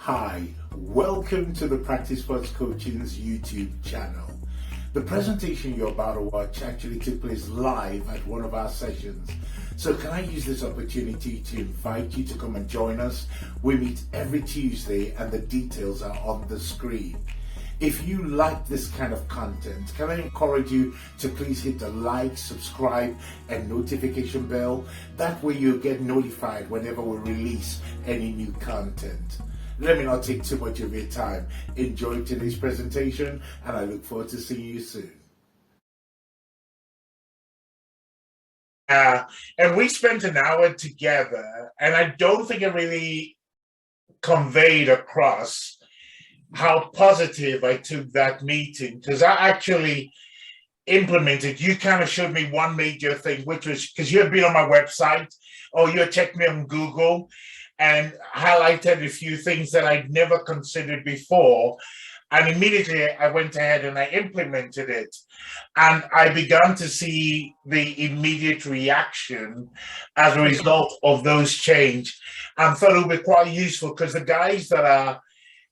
Hi, welcome to the Practice Sports Coaching's YouTube channel. The presentation you're about to watch actually took place live at one of our sessions. So can I use this opportunity to invite you to come and join us? We meet every Tuesday and the details are on the screen. If you like this kind of content, can I encourage you to please hit the like, subscribe, and notification bell? That way you'll get notified whenever we release any new content. Let me not take too much of your time. Enjoy today's presentation, and I look forward to seeing you soon. And we spent an hour together, and I don't think it really conveyed across how positive I took that meeting, because I actually implemented. You kind of showed me one major thing, which was because you had been on my website or you had checked me on Google and highlighted a few things that I'd never considered before. And immediately I went ahead and I implemented it. And I began to see the immediate reaction as a result of those change, and thought it would be quite useful because the guys that are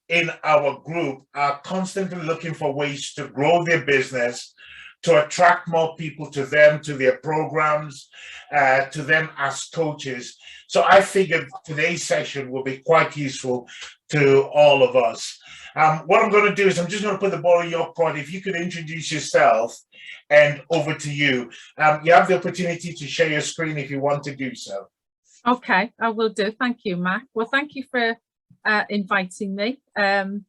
in our group are constantly looking for ways to grow their business, to attract more people to them, to their programs, to them as coaches. So I figured today's session will be quite useful to all of us. What I'm going to do is I'm just going to put the ball in your court. If you could introduce yourself, and over to you. You have the opportunity to share your screen if you want to do so. Okay, I will do. Thank you, Mac. Well, thank you for inviting me. And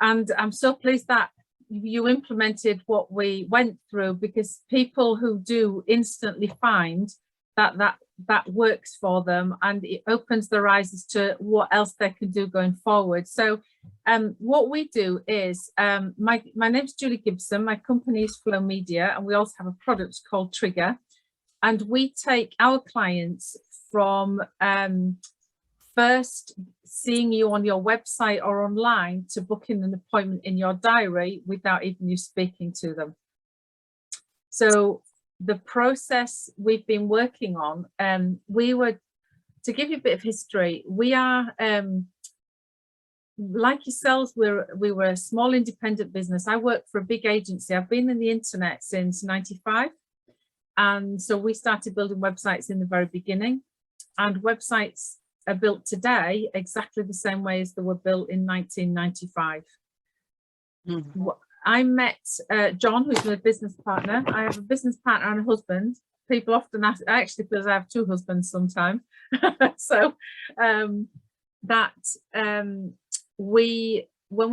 I'm so pleased that you implemented what we went through, because people who do instantly find that works for them, and it opens their eyes as to what else they can do going forward. So what we do is, my name's Julie Gibson, my company is Flow Media, and we also have a product called Trigger, and we take our clients from first seeing you on your website or online to booking an appointment in your diary without even you speaking to them. So the process we've been working on, to give you a bit of history, we are like yourselves, we were a small independent business. I work for a big agency. I've been in the internet since '95, and so we started building websites in the very beginning, and websites are built today exactly the same way as they were built in 1995. Mm-hmm. I met John, who's my business partner. I have a business partner and a husband. People often ask, actually, because I have two husbands sometimes. So when we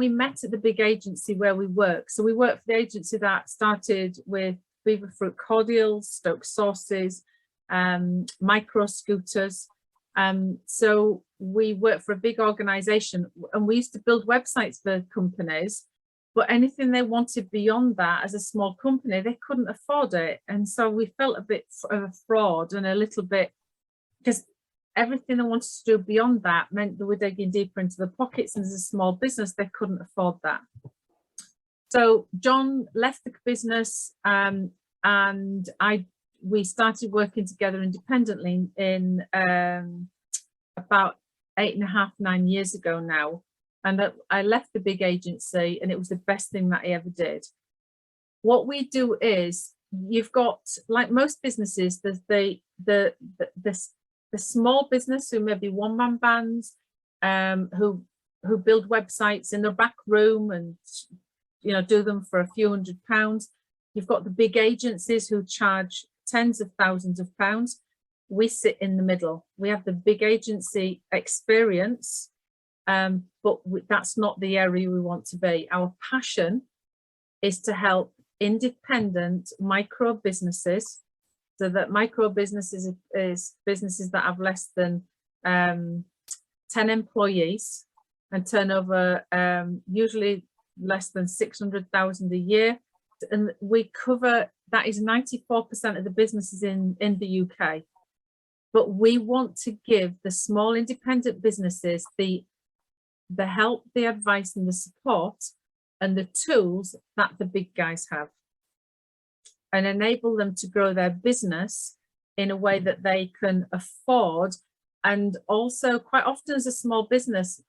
met at the big agency where we work, so we work for the agency that started with Beaver Fruit cordials, Stoke sauces, micro scooters. So we work for a big organization, and we used to build websites for companies, but anything they wanted beyond that as a small company, they couldn't afford it. And so we felt a bit of a fraud, and a little bit, because everything they wanted to do beyond that meant they were digging deeper into the pockets, and as a small business, they couldn't afford that. So John left the business, and we started working together independently in about 8.5, 9 years ago now. And I left the big agency, and it was the best thing that I ever did. What we do is, you've got, like most businesses, there's the small business who may be one-man bands, who build websites in their back room and do them for a few £100s. You've got the big agencies who charge tens of thousands of pounds. We sit in the middle. We have the big agency experience, but that's not the area we want to be. Our passion is to help independent micro businesses, so that micro businesses is businesses that have less than 10 employees and turnover usually less than 600,000 a year. And we cover, that is 94% of the businesses in the UK. But we want to give the small independent businesses the help, the advice and the support and the tools that the big guys have, and enable them to grow their business in a way that they can afford. And also, quite often as a small business,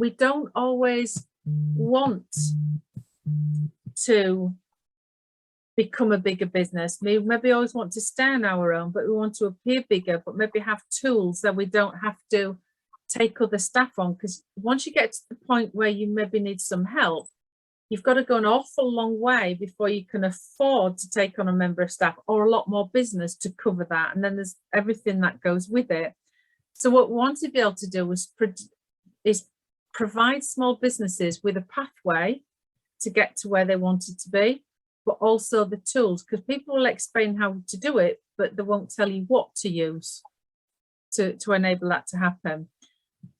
we don't always want to become a bigger business. Maybe always want to stay on our own, but we want to appear bigger, but maybe have tools that we don't have to take other staff on. Because once you get to the point where you maybe need some help, you've got to go an awful long way before you can afford to take on a member of staff or a lot more business to cover that. And then there's everything that goes with it. So what we want to be able to do is provide small businesses with a pathway to get to where they want it to be, but also the tools, because people will explain how to do it, but they won't tell you what to use to enable that to happen.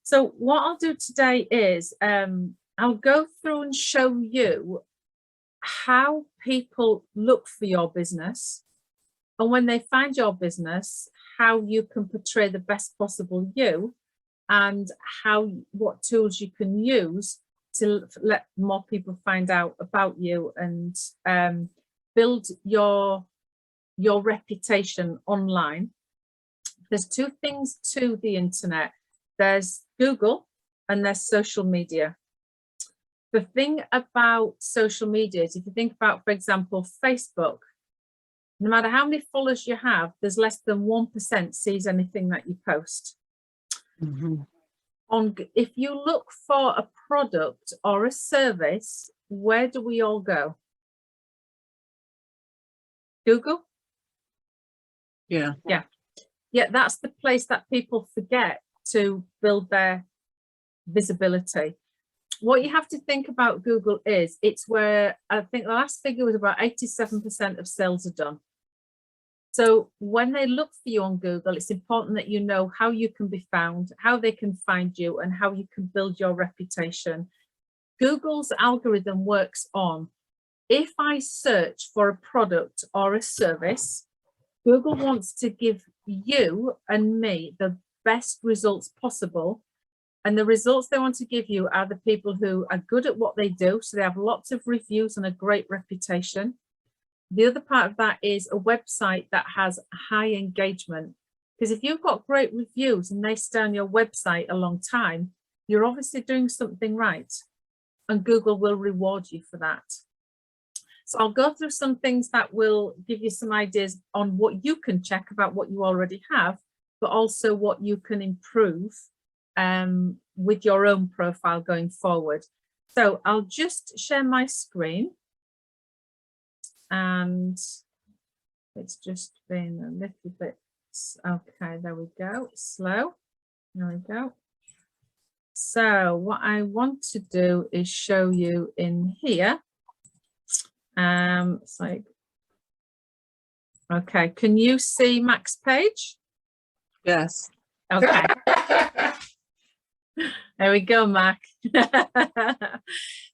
So what I'll do today is I'll go through and show you how people look for your business, and when they find your business, how you can portray the best possible you, and what tools you can use to let more people find out about you and build your reputation online. There's two things to the internet. There's Google and there's social media. The thing about social media is, if you think about, for example, Facebook, no matter how many followers you have, there's less than 1% sees anything that you post. Mm-hmm. If you look for a product or a service, where do we all go? Google? Yeah. Yeah, that's the place that people forget to build their visibility. What you have to think about Google is it's where, I think the last figure was about 87% of sales are done. So when they look for you on Google, it's important that you know how you can be found, how they can find you, and how you can build your reputation. Google's algorithm works on, if I search for a product or a service, Google wants to give you and me the best results possible. And the results they want to give you are the people who are good at what they do. So they have lots of reviews and a great reputation. The other part of that is a website that has high engagement. Because if you've got great reviews and they stay on your website a long time, you're obviously doing something right. And Google will reward you for that. So I'll go through some things that will give you some ideas on what you can check about what you already have, but also what you can improve with your own profile going forward. So I'll just share my screen. And it's just been a little bit, okay, there we go, slow, there we go. So what I want to do is show you in here, it's like, okay, can you see Mac's page? Yes. Okay. There we go, Mac.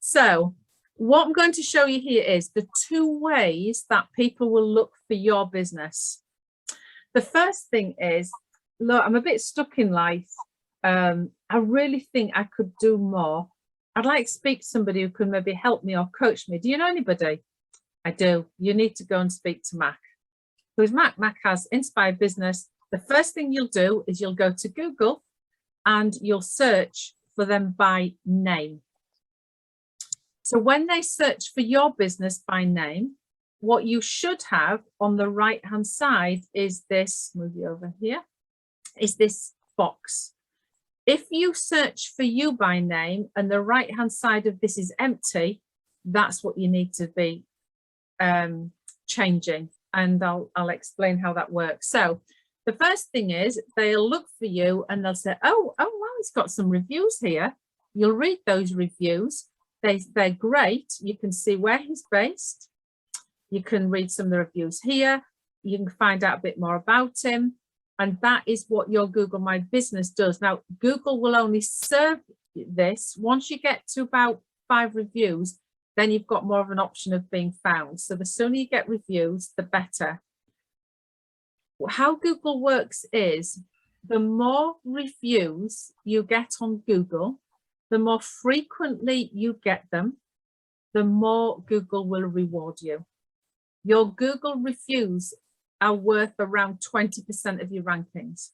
So what I'm going to show you here is the two ways that people will look for your business. The first thing is, look, I'm a bit stuck in life. I really think I could do more. I'd like to speak to somebody who can maybe help me or coach me. Do you know anybody? I do. You need to go and speak to Mac. Who's Mac? Mac has Inspired Business. The first thing you'll do is you'll go to Google and you'll search for them by name. So when they search for your business by name, what you should have on the right hand side is this, move you over here, is this box. If you search for you by name and the right hand side of this is empty, that's what you need to be changing. And I'll explain how that works. So the first thing is they'll look for you and they'll say, oh, well, it's got some reviews here. You'll read those reviews. They're great. You can see where he's based. You can read some of the reviews here. You can find out a bit more about him. And that is what your Google My Business does. Now, Google will only serve this once you get to about 5 reviews, then you've got more of an option of being found. So the sooner you get reviews, the better. How Google works is the more reviews you get on Google, the more frequently you get them, the more Google will reward you. Your Google reviews are worth around 20% of your rankings.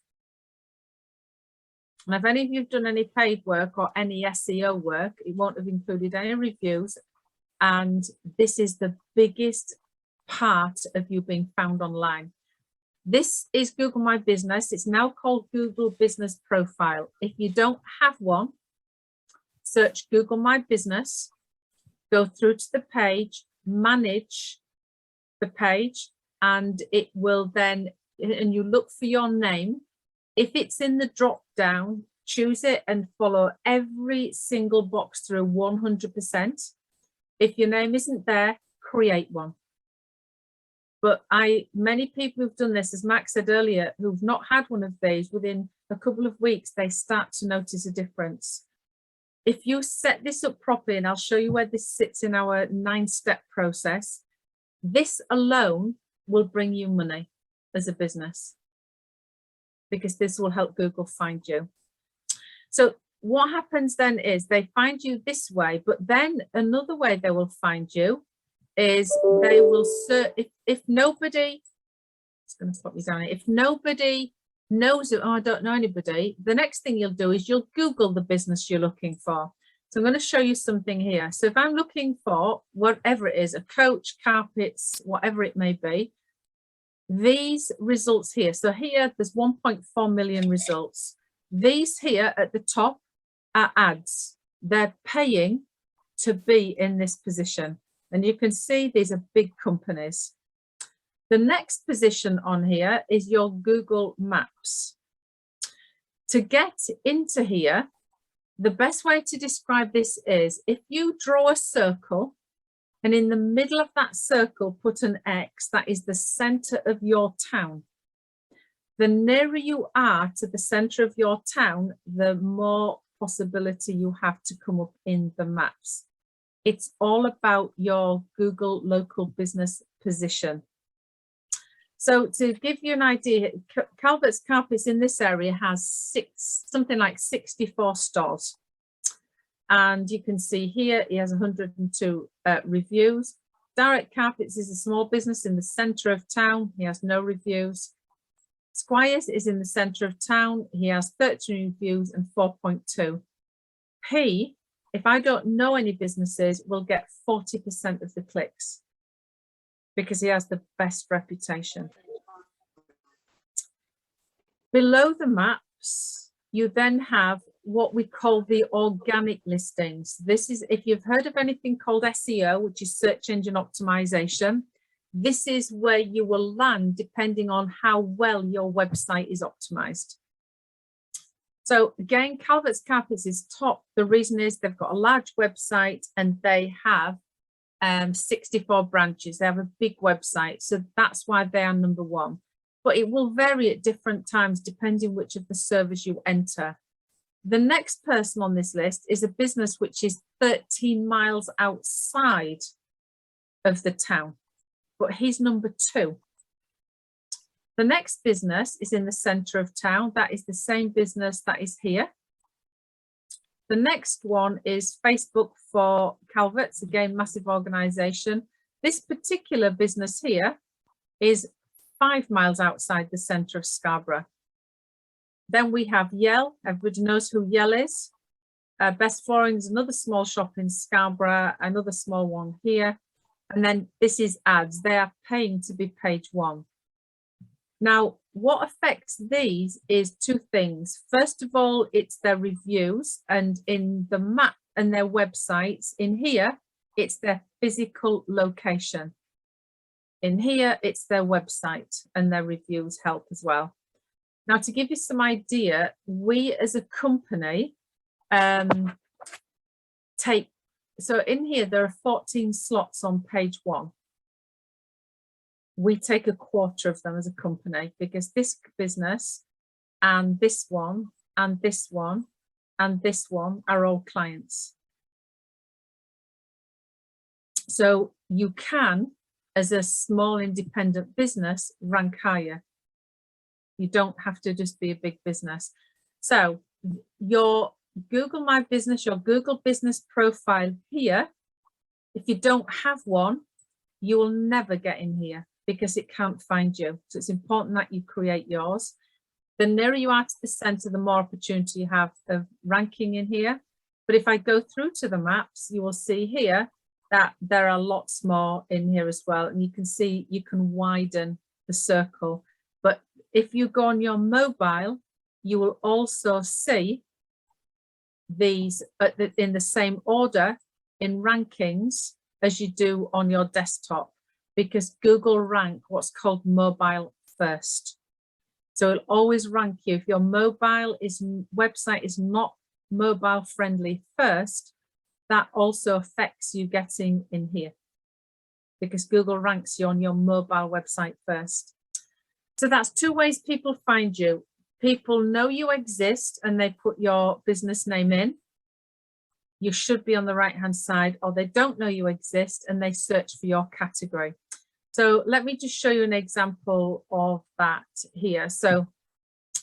And if any of you've done any paid work or any SEO work, it won't have included any reviews. And this is the biggest part of you being found online. This is Google My Business. It's now called Google Business Profile. If you don't have one, search Google My Business, go through to the page, manage the page, and it will then, and you look for your name. If it's in the drop down, choose it and follow every single box through 100%. If your name isn't there, create one. But many people who've done this, as Max said earlier, who've not had one of these, within a couple of weeks, they start to notice a difference. If you set this up properly, and I'll show you where this sits in our 9-step process, this alone will bring you money as a business, because this will help Google find you. So what happens then is they find you this way, but then another way they will find you is they will search. If nobody, it's going to put me down. If nobody knows it, oh, I don't know anybody, the next thing you'll do is you'll Google the business you're looking for. So I'm going to show you something here. So if I'm looking for whatever it is, a coach, carpets, whatever it may be, these results here. So here there's 1.4 million results. These here at the top are ads. They're paying to be in this position. And you can see these are big companies. The next position on here is your Google Maps. To get into here, the best way to describe this is if you draw a circle and in the middle of that circle put an X, that is the center of your town. The nearer you are to the center of your town, the more possibility you have to come up in the maps. It's all about your Google local business position. So to give you an idea, Calvert's Carpets in this area has something like 64 stores. And you can see here, he has 102 reviews. Direct Carpets is a small business in the center of town. He has no reviews. Squires is in the center of town. He has 13 reviews and 4.2. He, if I don't know any businesses, will get 40% of the clicks because he has the best reputation. Below the maps, you then have what we call the organic listings. This is, if you've heard of anything called SEO, which is search engine optimization, this is where you will land depending on how well your website is optimized. So again, Calvert's Carpets is top. The reason is they've got a large website and they have 64 branches. They have a big website. So that's why they are number one. But it will vary at different times depending which of the servers you enter. The next person on this list is a business which is 13 miles outside of the town, but he's number 2. The next business is in the center of town. That is the same business that is here. The next one is Facebook for Calvert's, again, massive organization. This particular business here is 5 miles outside the center of Scarborough. Then we have Yell. Everybody knows who Yell is. Best Flooring is another small shop in Scarborough, another small one here. And then this is ads. They are paying to be page 1. Now, what affects these is 2 things. First of all, it's their reviews, and in the map and their websites. In here, it's their physical location. In here, it's their website, and their reviews help as well. Now, to give you some idea, we as a company so in here, there are 14 slots on page 1. We take a quarter of them as a company because this business and this one and this one and this one are all clients. So you can, as a small independent business, rank higher. You don't have to just be a big business. So your Google My Business, your Google Business Profile here, if you don't have one, you will never get in here because it can't find you. So it's important that you create yours. The nearer you are to the center, the more opportunity you have of ranking in here. But if I go through to the maps, you will see here that there are lots more in here as well. And you can see you can widen the circle. But if you go on your mobile, you will also see these in the same order in rankings as you do on your desktop, because Google rank what's called mobile first. So it'll always rank you. If your website is not mobile friendly first, that also affects you getting in here, because Google ranks you on your mobile website first. So that's two ways people find you. People know you exist and they put your business name in. You should be on the right hand side, or they don't know you exist and they search for your category. So let me just show you an example of that here. So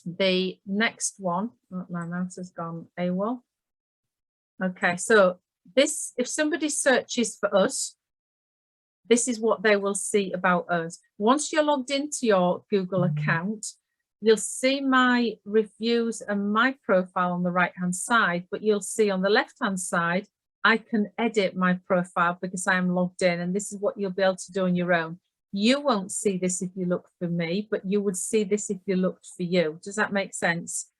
the next one, oh, my mouse has gone AWOL. Okay, so this, if somebody searches for us, this is what they will see about us. Once you're logged into your Google account, you'll see my reviews and my profile on the right hand side, but you'll see on the left hand side, I can edit my profile because I'm logged in, and this is what you'll be able to do on your own. You won't see this if you look for me, but you would see this if you looked for you. Does that make sense?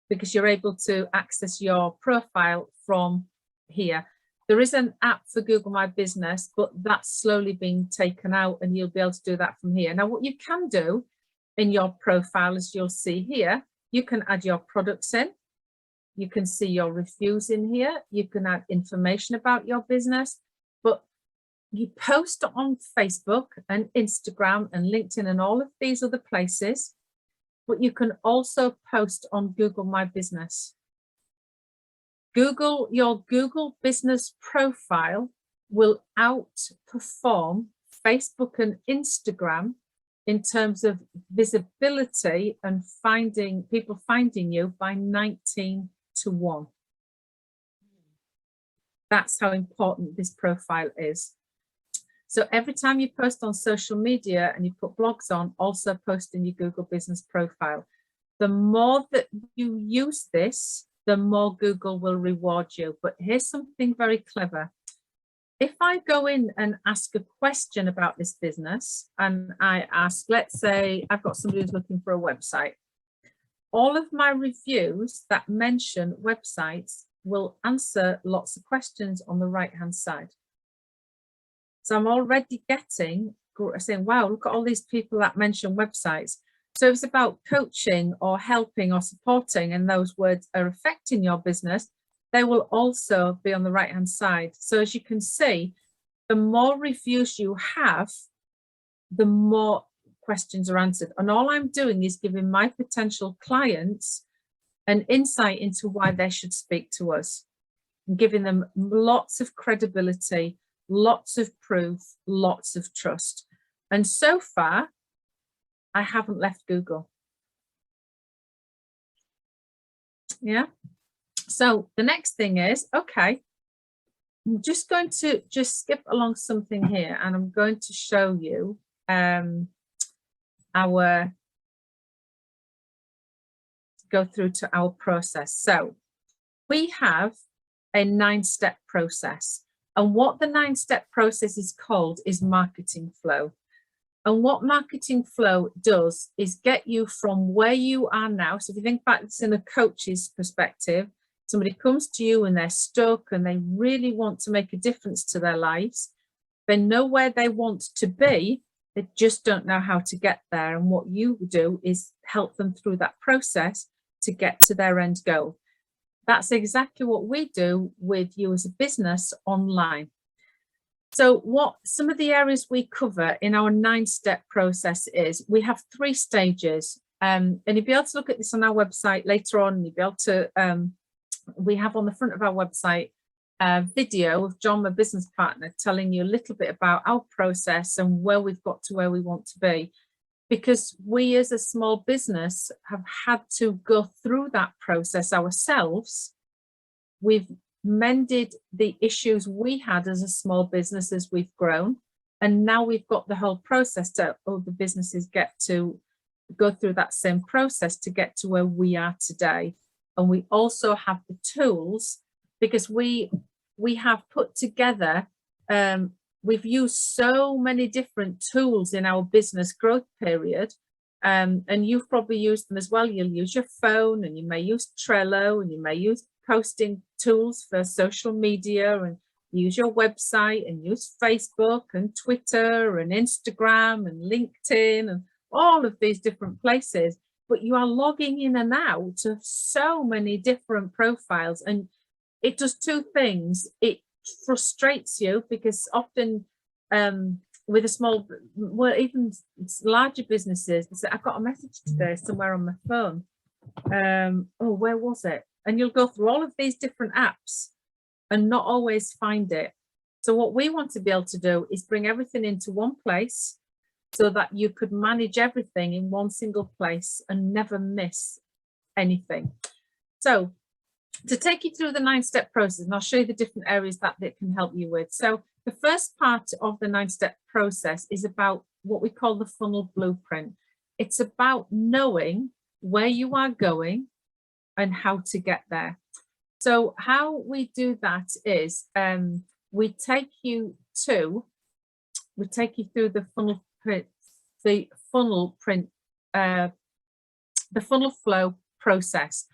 Because you're able to access your profile from here. There is an app for Google My Business, but that's slowly being taken out and you'll be able to do that from here. Now, what you can do in your profile, as you'll see here, you can add your products in. You can see your reviews in here. You can add information about your business, but you post on Facebook and Instagram and LinkedIn and all of these other places, but you can also post on Google My Business. Your Google business profile will outperform Facebook and Instagram in terms of visibility and people finding you by 19 to 1. That's how important this profile is. So every time you post on social media and you put blogs on, also post in your Google business profile. The more that you use this, the more Google will reward you. But here's something very clever. If I go in and ask a question about this business, and I ask, let's say I've got somebody who's looking for a website, all of my reviews that mention websites will answer lots of questions on the right hand side. So I'm already saying, wow, look at all these people that mention websites. So if it's about coaching or helping or supporting, and those words are affecting your business, they will also be on the right hand side. So as you can see, the more reviews you have, the more questions are answered. And all I'm doing is giving my potential clients an insight into why they should speak to us, and giving them lots of credibility, lots of proof, lots of trust. And so far, I haven't left Google. Yeah. So the next thing is, okay, I'm just going to skip along something here, and I'm going to show you go through to our process. So we have a 9-step process, and what the 9-step process is called is marketing flow. And what marketing flow does is get you from where you are now. So if you think back this in a coach's perspective, somebody comes to you and they're stuck and they really want to make a difference to their lives. They know where they want to be, they just don't know how to get there. And what you do is help them through that process to get to their end goal. That's exactly what we do with you as a business online. So what some of the areas we cover in our 9-step process is, we have 3 stages. And you'll be able to look at this on our website later on. You'll be able to, we have on the front of our website a video of John, my business partner, telling you a little bit about our process and where we've got to where we want to be. Because we as a small business have had to go through that process ourselves. We've mended the issues we had as a small business as we've grown, and now we've got the whole process to other businesses get to go through that same process to get to where we are today. And we also have the tools, because we have put together, we've used so many different tools in our business growth period. And you've probably used them as well. You'll use your phone, and you may use Trello, and you may use posting tools for social media, and use your website, and use Facebook and Twitter and Instagram and LinkedIn and all of these different places. But you are logging in and out of so many different profiles, and it does two things. It frustrates you because often with a small, well, even larger businesses, they say, I've got a message today somewhere on my phone. Oh, where was it? And you'll go through all of these different apps and not always find it. So what we want to be able to do is bring everything into one place so that you could manage everything in one single place and never miss anything. So to take you through the 9-step process, and I'll show you the different areas that it can help you with. So the first part of the 9-step process is about what we call the funnel blueprint. It's about knowing where you are going and how to get there. So how we do that is we take you through the funnel flow process.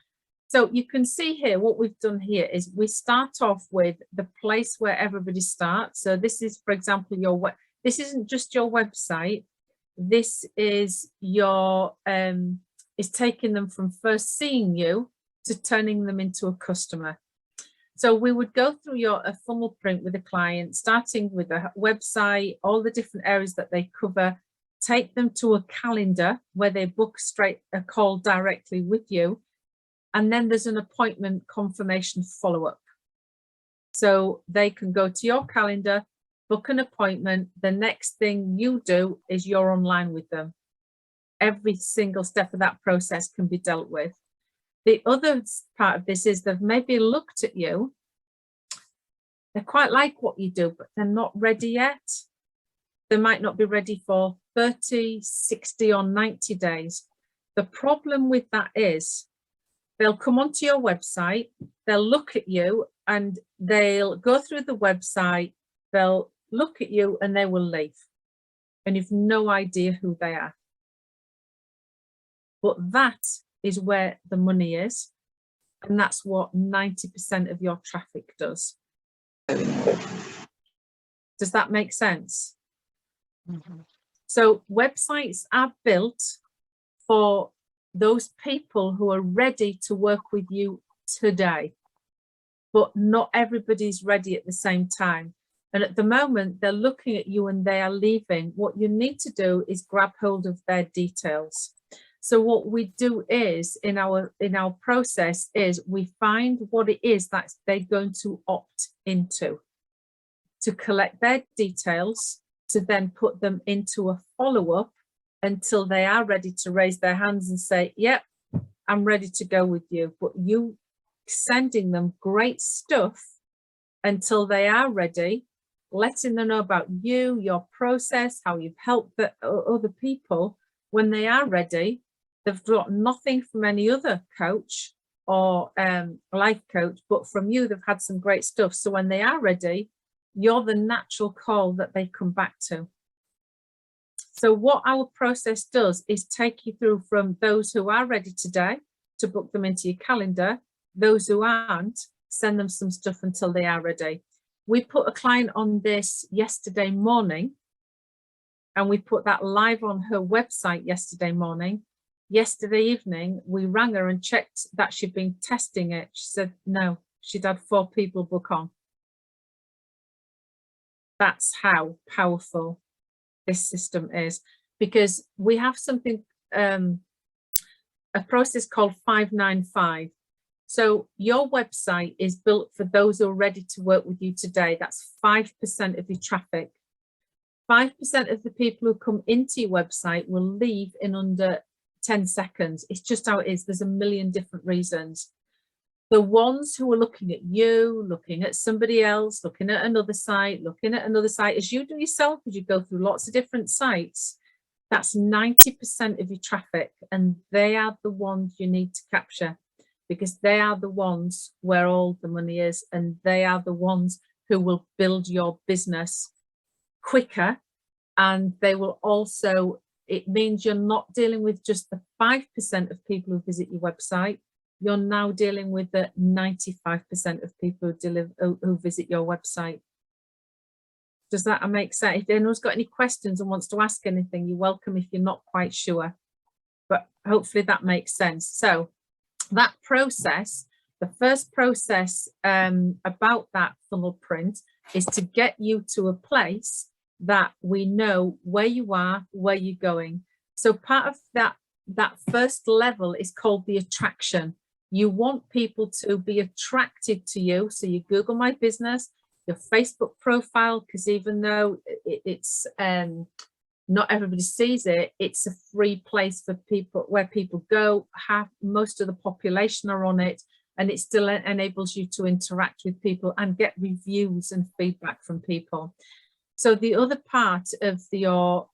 So you can see here, what we've done here is we start off with the place where everybody starts. So this is, for example, this isn't just your website. This is your, is taking them from first seeing you to turning them into a customer. So we would go through a funnel print with a client, starting with a website, all the different areas that they cover, take them to a calendar where they book a call directly with you. And then there's an appointment confirmation follow-up. So they can go to your calendar, book an appointment. The next thing you do is you're online with them. Every single step of that process can be dealt with. The other part of this is they've maybe looked at you. They quite like what you do, but they're not ready yet. They might not be ready for 30, 60 or 90 days. The problem with that is they'll come onto your website, they'll look at you, and they'll go through the website, they'll look at you, and they will leave. And you've no idea who they are. But that is where the money is. And that's what 90% of your traffic does. Does that make sense? Mm-hmm. So websites are built for those people who are ready to work with you today, but not everybody's ready at the same time. And at the moment, they're looking at you and they are leaving. What you need to do is grab hold of their details. So what we do is in our process is we find what it is that they're going to opt into, to collect their details, to then put them into a follow-up until they are ready to raise their hands and say, yep, I'm ready to go with you. But you sending them great stuff until they are ready, letting them know about you, your process, how you've helped the other people. When they are ready, they've got nothing from any other coach or life coach, but from you, they've had some great stuff. So when they are ready, you're the natural call that they come back to. So what our process does is take you through from those who are ready today to book them into your calendar. Those who aren't, send them some stuff until they are ready. We put a client on this yesterday morning, and we put that live on her website yesterday morning. Yesterday evening, we rang her and checked that she'd been testing it. She said, no, she'd had 4 people book on. That's how powerful this system is, because we have something, a process called 595. So your website is built for those who are ready to work with you today. That's 5% of your traffic. 5% of the people who come into your website will leave in under 10 seconds. It's just how it is. There's a million different reasons. The ones who are looking at you, looking at somebody else, looking at another site, as you do yourself, as you go through lots of different sites, That's 90% of your traffic, and they are the ones you need to capture, because they are the ones where all the money is, and they are the ones who will build your business quicker. And they will also, it means you're not dealing with just the 5% of people who visit your website. You're now dealing with the 95% of people who visit your website. Does that make sense? If anyone's got any questions and wants to ask anything, you're welcome if you're not quite sure. But hopefully that makes sense. So that process, the first process about that funnel print is to get you to a place that we know where you are, where you're going. So part of that first level is called the attraction. You want people to be attracted to you. So you Google My Business, your Facebook profile, because even though it's not everybody sees it, it's a free place for people, where people go, most of the population are on it, and it still enables you to interact with people and get reviews and feedback from people. So the other part of your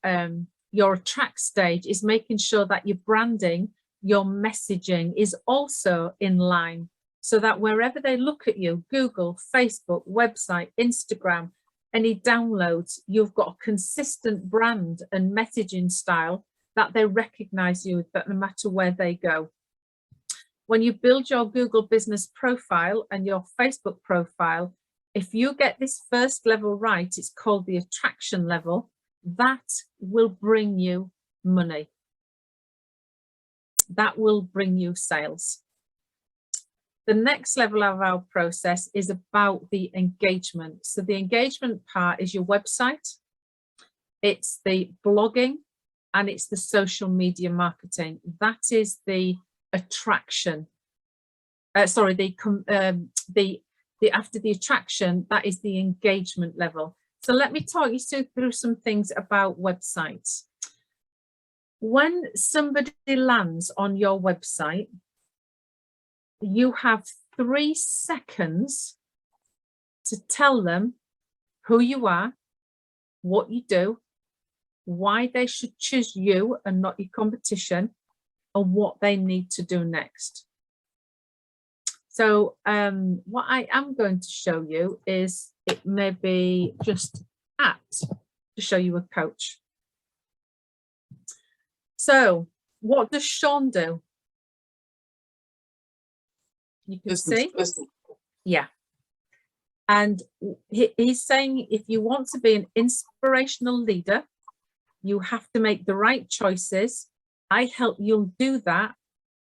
attract stage is making sure that your branding, your messaging is also in line, so that wherever they look at you, Google, Facebook, website, Instagram, any downloads, you've got a consistent brand and messaging style that they recognize you, that no matter where they go. When you build your Google business profile and your Facebook profile, if you get this first level right, it's called the attraction level, that will bring you money. That will bring you sales. The next level of our process is about the engagement. So the engagement part is your website, it's the blogging, and it's the social media marketing. That is the attraction. After the attraction, that is the engagement level. So let me talk you through some things about websites. When somebody lands on your website, you have 3 seconds to tell them who you are, what you do, why they should choose you and not your competition, and what they need to do next. So what I am going to show you is, it may be just apt to show you a coach. So what does Sean do? You can see, yeah. And he's saying, if you want to be an inspirational leader, you have to make the right choices. I help you do that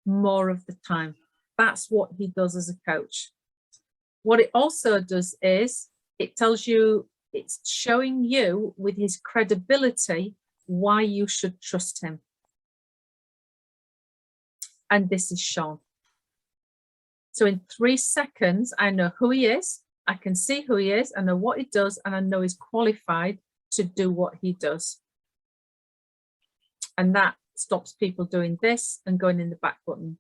more of the time. That's what he does as a coach. What it also does is, it tells you, it's showing you with his credibility why you should trust him. And this is Sean. So in 3 seconds, I know who he is, I can see who he is, I know what he does, and I know he's qualified to do what he does. And that stops people doing this and going in the back button.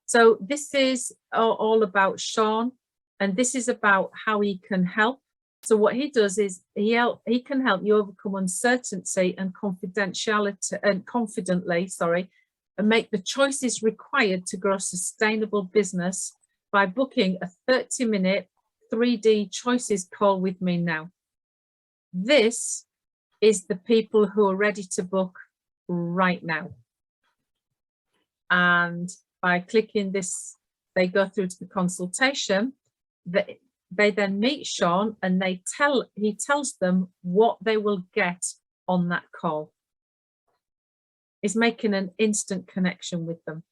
So this is all about Sean, and this is about how he can help. So what he does is he can help you overcome uncertainty and confidentiality and confidently, and make the choices required to grow a sustainable business by booking a 30-minute 3D choices call with me now. This is the people who are ready to book right now. And by clicking this, they go through to the consultation. They then meet Sean, and he tells them what they will get on that call. Is making an instant connection with them.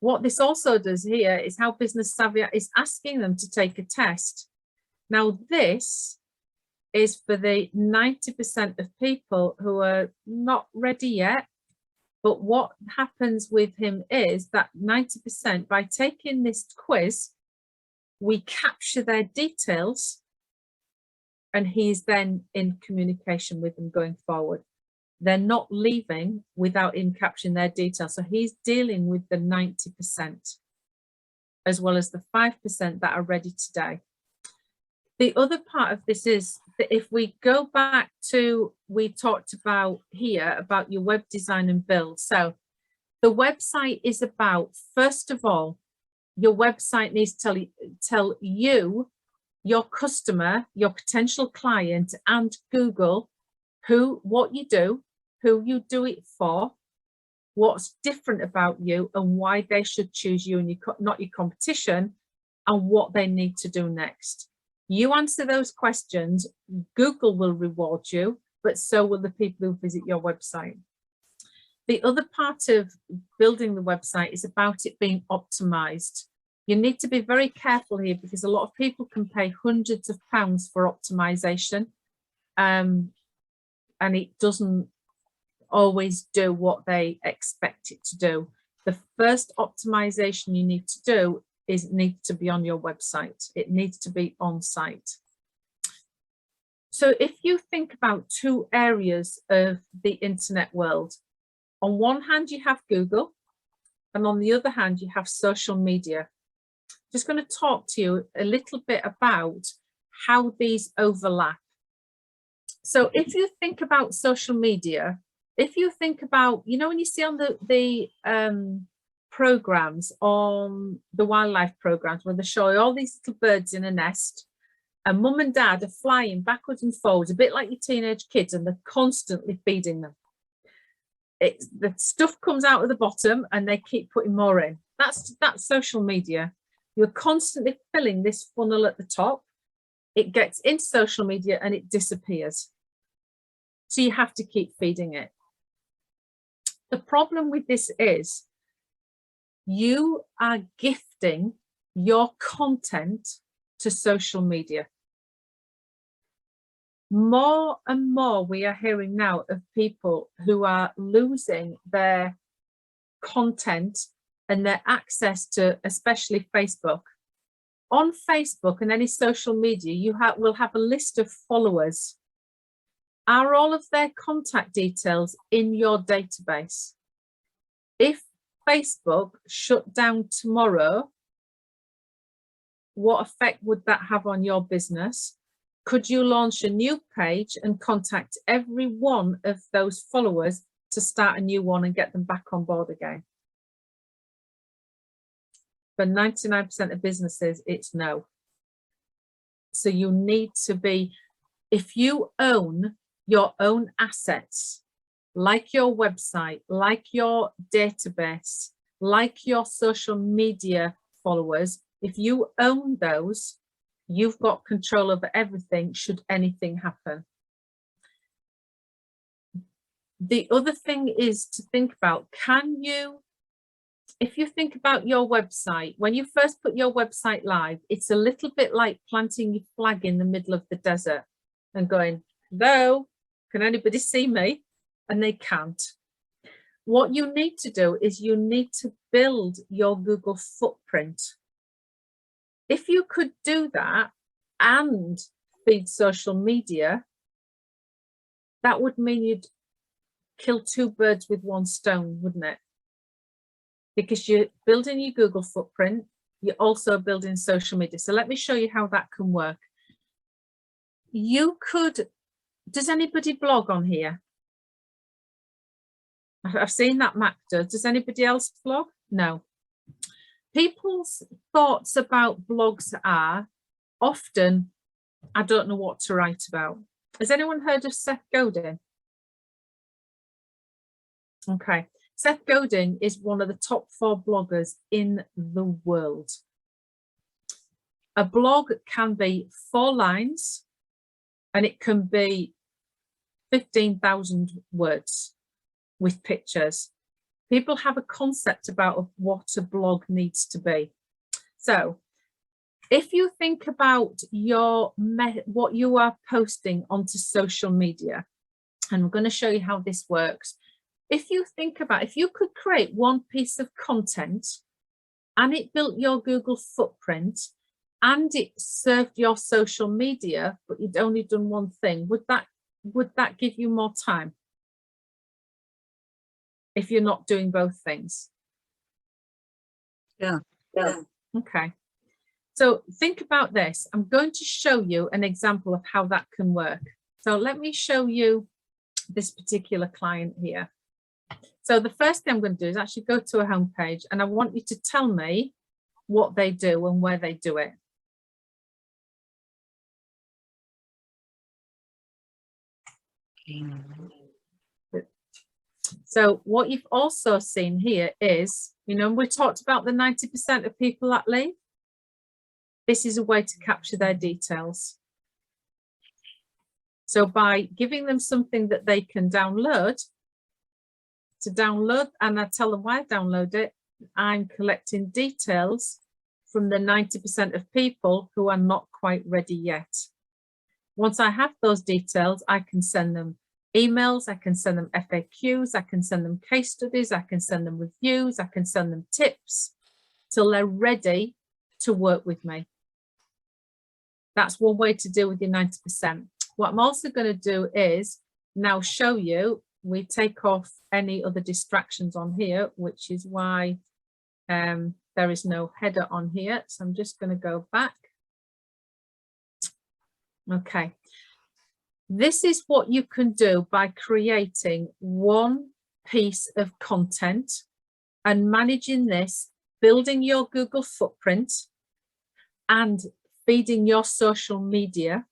What this also does here is how Business Savvy is asking them to take a test. Now this is for the 90% of people who are not ready yet, but what happens with him is that 90%, by taking this quiz, we capture their details, and he's then in communication with them going forward. They're not leaving without him capturing their details. So he's dealing with the 90%, as well as the 5% that are ready today. The other part of this is that if we go back to, we talked about here about your web design and build. So the website is about, first of all, your website needs to tell you, your customer, your potential client, and Google what you do, who you do it for, what's different about you, and why they should choose you and not your competition, and what they need to do next. You answer those questions, Google will reward you, but so will the people who visit your website. The other part of building the website is about it being optimized. You need to be very careful here because a lot of people can pay hundreds of pounds for optimization, and it doesn't always do what they expect it to do. The first optimization you need to do is it needs to be on your website. It needs to be on site. So if you think about two areas of the internet world, on one hand you have Google, and on the other hand you have social media. Just going to talk to you a little bit about how these overlap. So if you think about social media, if you think about, you know, when you see on the programs, on the wildlife programs, where they show you all these little birds in a nest, and mum and dad are flying backwards and forwards, a bit like your teenage kids, and they're constantly feeding them. The stuff comes out of the bottom and they keep putting more in. That's social media. You're constantly filling this funnel at the top. It gets into social media and it disappears. So you have to keep feeding it. The problem with this is you are gifting your content to social media. More and more we are hearing now of people who are losing their content and their access to, especially Facebook. On Facebook and any social media, you will have a list of followers. Are all of their contact details in your database? If Facebook shut down tomorrow, what effect would that have on your business? Could you launch a new page and contact every one of those followers to start a new one and get them back on board again? For 99% of businesses, it's no. So you need to be, if you own your own assets, like your website, like your database, like your social media followers, if you own those, you've got control over everything should anything happen. The other thing is to think about, if you think about your website, when you first put your website live, it's a little bit like planting your flag in the middle of the desert and going, hello, can anybody see me? And they can't. What you need to do is you need to build your Google footprint. If you could do that and feed social media, that would mean you'd kill two birds with one stone, wouldn't it? Because you're building your Google footprint, you're also building social media. So let me show you how that can work. You could, does anybody blog on here? I've seen that Mac does. Does anybody else blog? No. People's thoughts about blogs are often, I don't know what to write about. Has anyone heard of Seth Godin? Okay. Seth Godin is one of the top 4 bloggers in the world. A blog can be 4 lines and it can be 15,000 words with pictures. People have a concept about what a blog needs to be. So if you think about what you are posting onto social media, and I'm going to show you how this works. If you think about, if you could create one piece of content and it built your Google footprint and it served your social media, but you'd only done one thing, would that give you more time? If you're not doing both things? Yeah. Okay. So think about this. I'm going to show you an example of how that can work. So let me show you this particular client here. So the first thing I'm going to do is actually go to a home page, and I want you to tell me what they do and where they do it. So what you've also seen here is, we talked about the 90% of people that leave. This is a way to capture their details. So by giving them something that they can download, and I tell them why I download it, I'm collecting details from the 90% of people who are not quite ready yet. Once I have those details, I can send them emails, I can send them FAQs, I can send them case studies, I can send them reviews, I can send them tips till they're ready to work with me. That's one way to deal with your 90%. What I'm also going to do is now show you, we take off any other distractions on here, which is why there is no header on here. So I'm just going to go back. Okay. This is what you can do by creating one piece of content and managing this, building your Google footprint and feeding your social media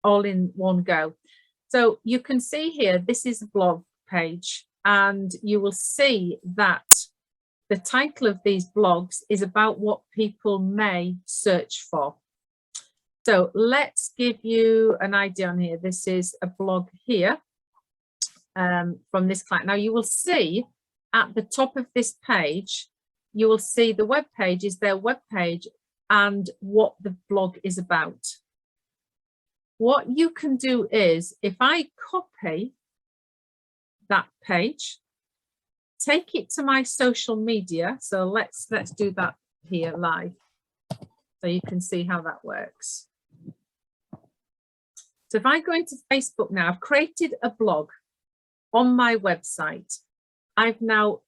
all in one go. So you can see here, this is a blog page, and you will see that the title of these blogs is about what people may search for. So let's give you an idea on here. This is a blog here from this client. Now you will see at the top of this page, you will see the web page is their web page and what the blog is about. What you can do is, if I copy that page, take it to my social media. So let's do that here live, so you can see how that works. So if I go into Facebook now, I've created a blog on my website. I've now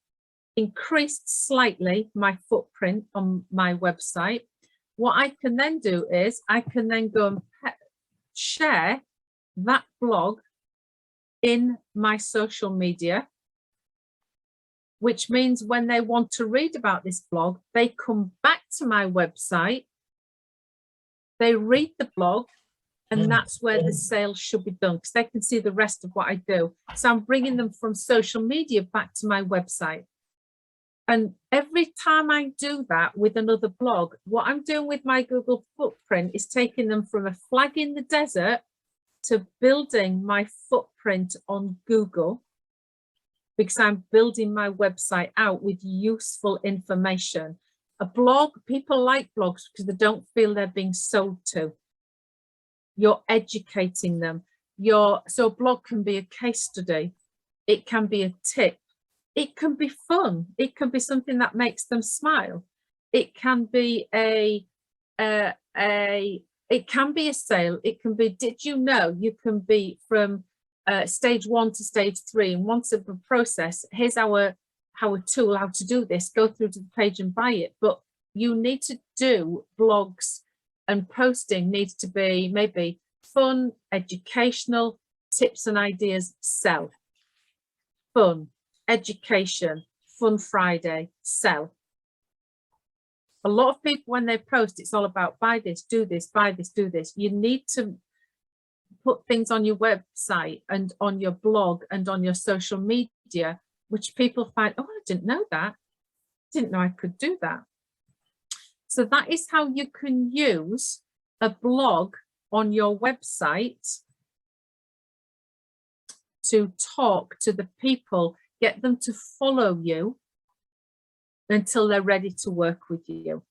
increased slightly my footprint on my website. What I can then do is I can then go and share that blog in my social media, which means when they want to read about this blog, they come back to my website, they read the blog, and that's where the sale should be done, because they can see the rest of what I do. So I'm bringing them from social media back to my website. And every time I do that with another blog, what I'm doing with my Google footprint is taking them from a flag in the desert to building my footprint on Google, because I'm building my website out with useful information. A blog, people like blogs because they don't feel they're being sold to. You're educating them. So a blog can be a case study. It can be a tip. It can be fun. It can be something that makes them smile. It can be it can be a sale. It can be, did you know you can be from stage 1 to stage 3 in one simple process? Here's our tool, how to do this. Go through to the page and buy it. But you need to do blogs, and posting needs to be maybe fun, educational, tips and ideas, sell. Fun, education, Fun Friday, sell. A lot of people, when they post, it's all about buy this, do this, buy this, do this. You need to put things on your website and on your blog and on your social media, which people find, oh, I didn't know that. Didn't know I could do that. So that is how you can use a blog on your website to talk to the people, get them to follow you until they're ready to work with you,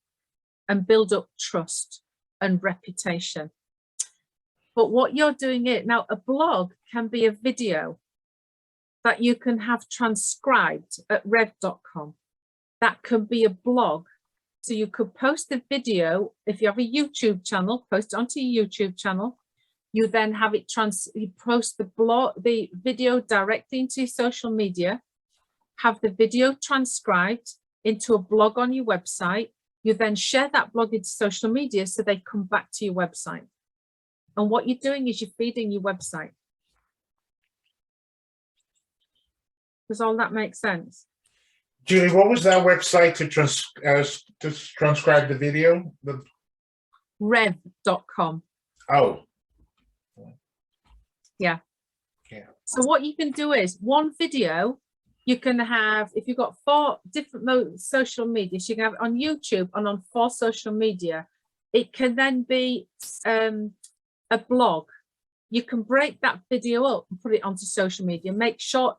and build up trust and reputation. But what you're doing it now, a blog can be a video that you can have transcribed at rev.com. That can be a blog. So you could post the video. If you have a YouTube channel, post it onto your YouTube channel. You then have it you post the video directly into your social media, have the video transcribed into a blog on your website, You then share that blog into social media so they come back to your website. And what you're doing is you're feeding your website. Does all that make sense? Julie, what was that website to transcribe the video? Rev.com. Oh. Yeah. Yeah. So what you can do is one video, you can have, if you've got 4 different social media, so you can have it on YouTube and on 4 social media. It can then be a blog. You can break that video up and put it onto social media, make short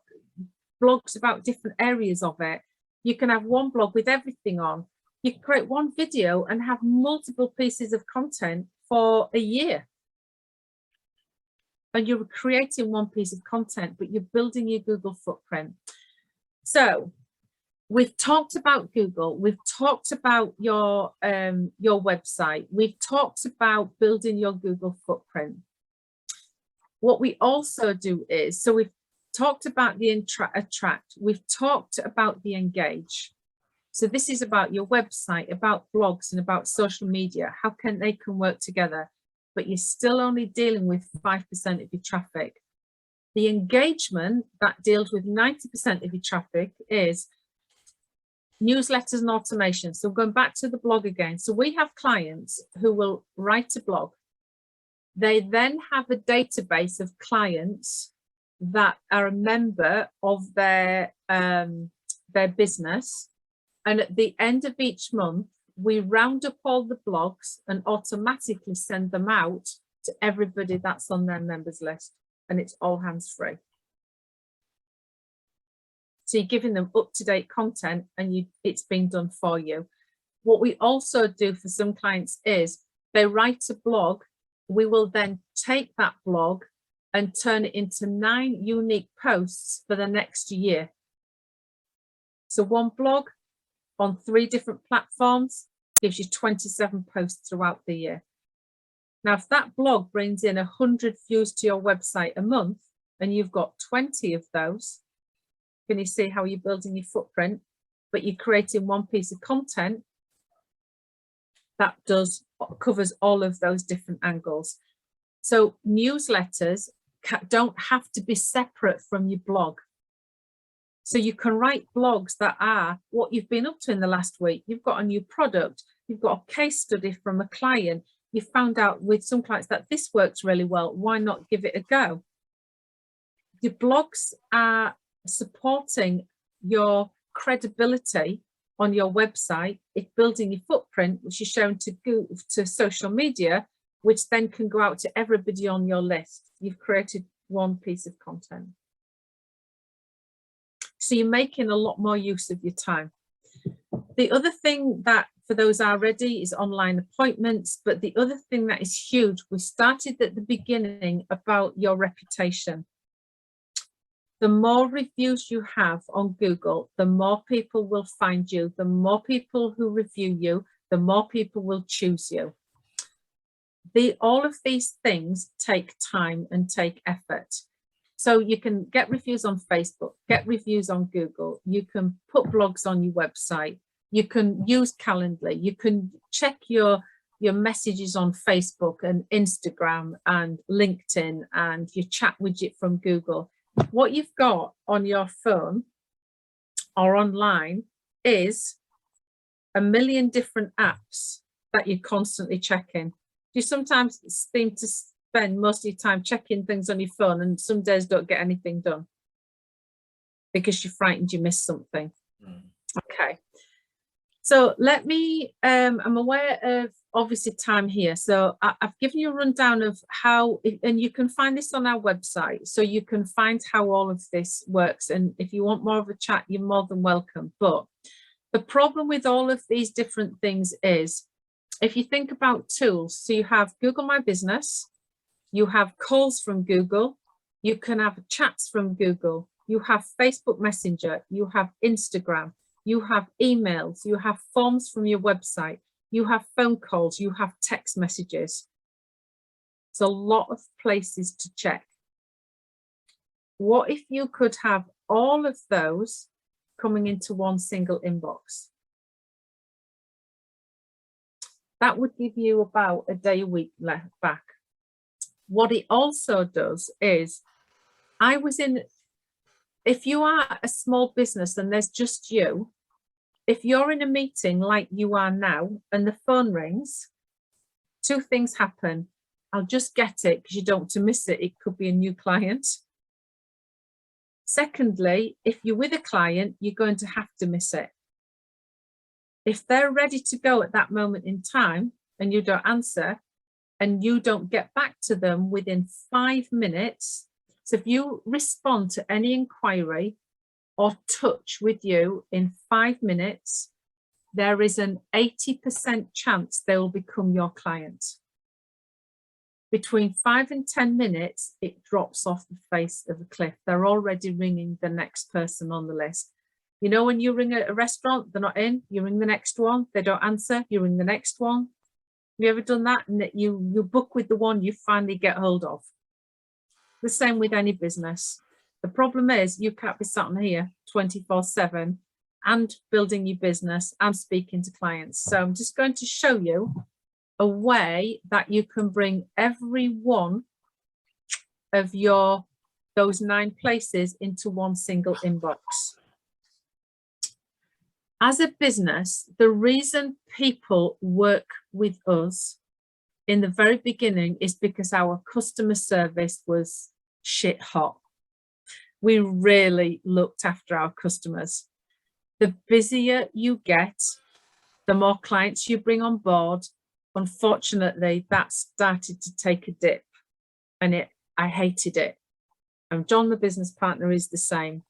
blogs about different areas of it. You can have one blog with everything on. You can create one video and have multiple pieces of content for a year. And you're creating one piece of content, but you're building your Google footprint. So we've talked about Google, we've talked about your website, we've talked about building your Google footprint. What we also do is, so we've talked about the attract, we've talked about the engage. So this is about your website, about blogs and about social media, how they can work together, but you're still only dealing with 5% of your traffic. The engagement that deals with 90% of your traffic is newsletters and automation. So going back to the blog again. So we have clients who will write a blog. They then have a database of clients that are a member of their business. And at the end of each month, we round up all the blogs and automatically send them out to everybody that's on their members list. And it's all hands-free. So you're giving them up-to-date content and it's being done for you. What we also do for some clients is they write a blog. We will then take that blog and turn it into 9 unique posts for the next year. So one blog on 3 different platforms gives you 27 posts throughout the year. Now, if that blog brings in 100 views to your website a month and you've got 20 of those, can you see how you're building your footprint, but you're creating one piece of content that covers all of those different angles. So newsletters don't have to be separate from your blog. So you can write blogs that are what you've been up to in the last week. You've got a new product, you've got a case study from a client, you found out with some clients that this works really well, why not give it a go? Your blogs are supporting your credibility on your website. It's building your footprint, which is shown to social media, which then can go out to everybody on your list. You've created one piece of content. So you're making a lot more use of your time. The other thing that for those already is online appointments, but the other thing that is huge, we started at the beginning about your reputation. The more reviews you have on Google, the more people will find you, the more people who review you, the more people will choose you. All of these things take time and take effort. So you can get reviews on Facebook, get reviews on Google, you can put blogs on your website, you can use Calendly, you can check your messages on Facebook and Instagram and LinkedIn and your chat widget from Google. What you've got on your phone or online is a million different apps that you're constantly checking. You sometimes seem to spend most of your time checking things on your phone and some days don't get anything done because you're frightened you missed something. Okay. So let me, I'm aware of obviously time here. So I've given you a rundown of how, and you can find this on our website. So you can find how all of this works. And if you want more of a chat, you're more than welcome. But the problem with all of these different things is, if you think about tools, so you have Google My Business, you have calls from Google, you can have chats from Google, you have Facebook Messenger, you have Instagram, you have emails, you have forms from your website, you have phone calls, you have text messages. It's a lot of places to check. What if you could have all of those coming into one single inbox? That would give you about a day a week left back. What it also does is, if you are a small business and there's just you, if you're in a meeting like you are now and the phone rings, two things happen. I'll just get it because you don't want to miss it. It could be a new client. Secondly, if you're with a client, you're going to have to miss it. If they're ready to go at that moment in time and you don't answer and you don't get back to them within 5 minutes, so if you respond to any inquiry or touch with you in 5 minutes, there is an 80% chance they will become your client. Between 5 and 10 minutes, it drops off the face of the cliff. They're already ringing the next person on the list. You know, when you ring a restaurant, they're not in, you ring the next one, they don't answer, you ring the next one. Have you ever done that? And that you book with the one you finally get hold of. The same with any business. The problem is you can't be sat on here 24/7 and building your business and speaking to clients. So I'm just going to show you a way that you can bring every one of those 9 places into one single inbox. As a business, the reason people work with us in the very beginning is because our customer service was shit hot. We really looked after our customers. The busier you get, the more clients you bring on board. Unfortunately, that started to take a dip, and I hated it. And John, the business partner, is the same.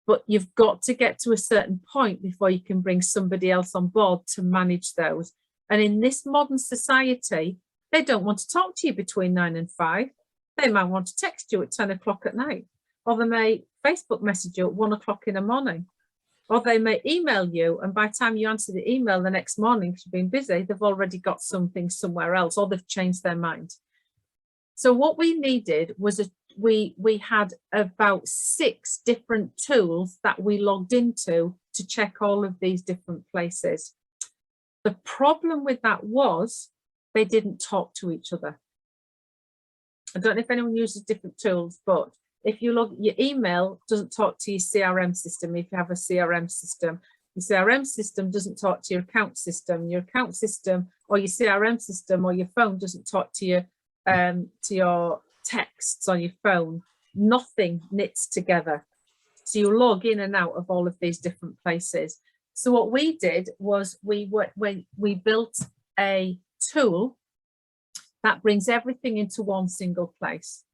But you've got to get to a certain point before you can bring somebody else on board to manage those. And in this modern society, they don't want to talk to you between 9 and 5. They might want to text you at 10 o'clock at night, or they may Facebook message you at 1 o'clock in the morning, or they may email you, and by the time you answer the email the next morning, because you've been busy, they've already got something somewhere else, or they've changed their mind. So what we needed was we had about 6 different tools that we logged into to check all of these different places. The problem with that was they didn't talk to each other. I don't know if anyone uses different tools, but if you log, your email doesn't talk to your CRM system. If you have a CRM system, your CRM system doesn't talk to your account system or your CRM system or your phone doesn't talk to your texts on your phone. Nothing knits together. So you log in and out of all of these different places. So what we did was we built a tool that brings everything into one single place.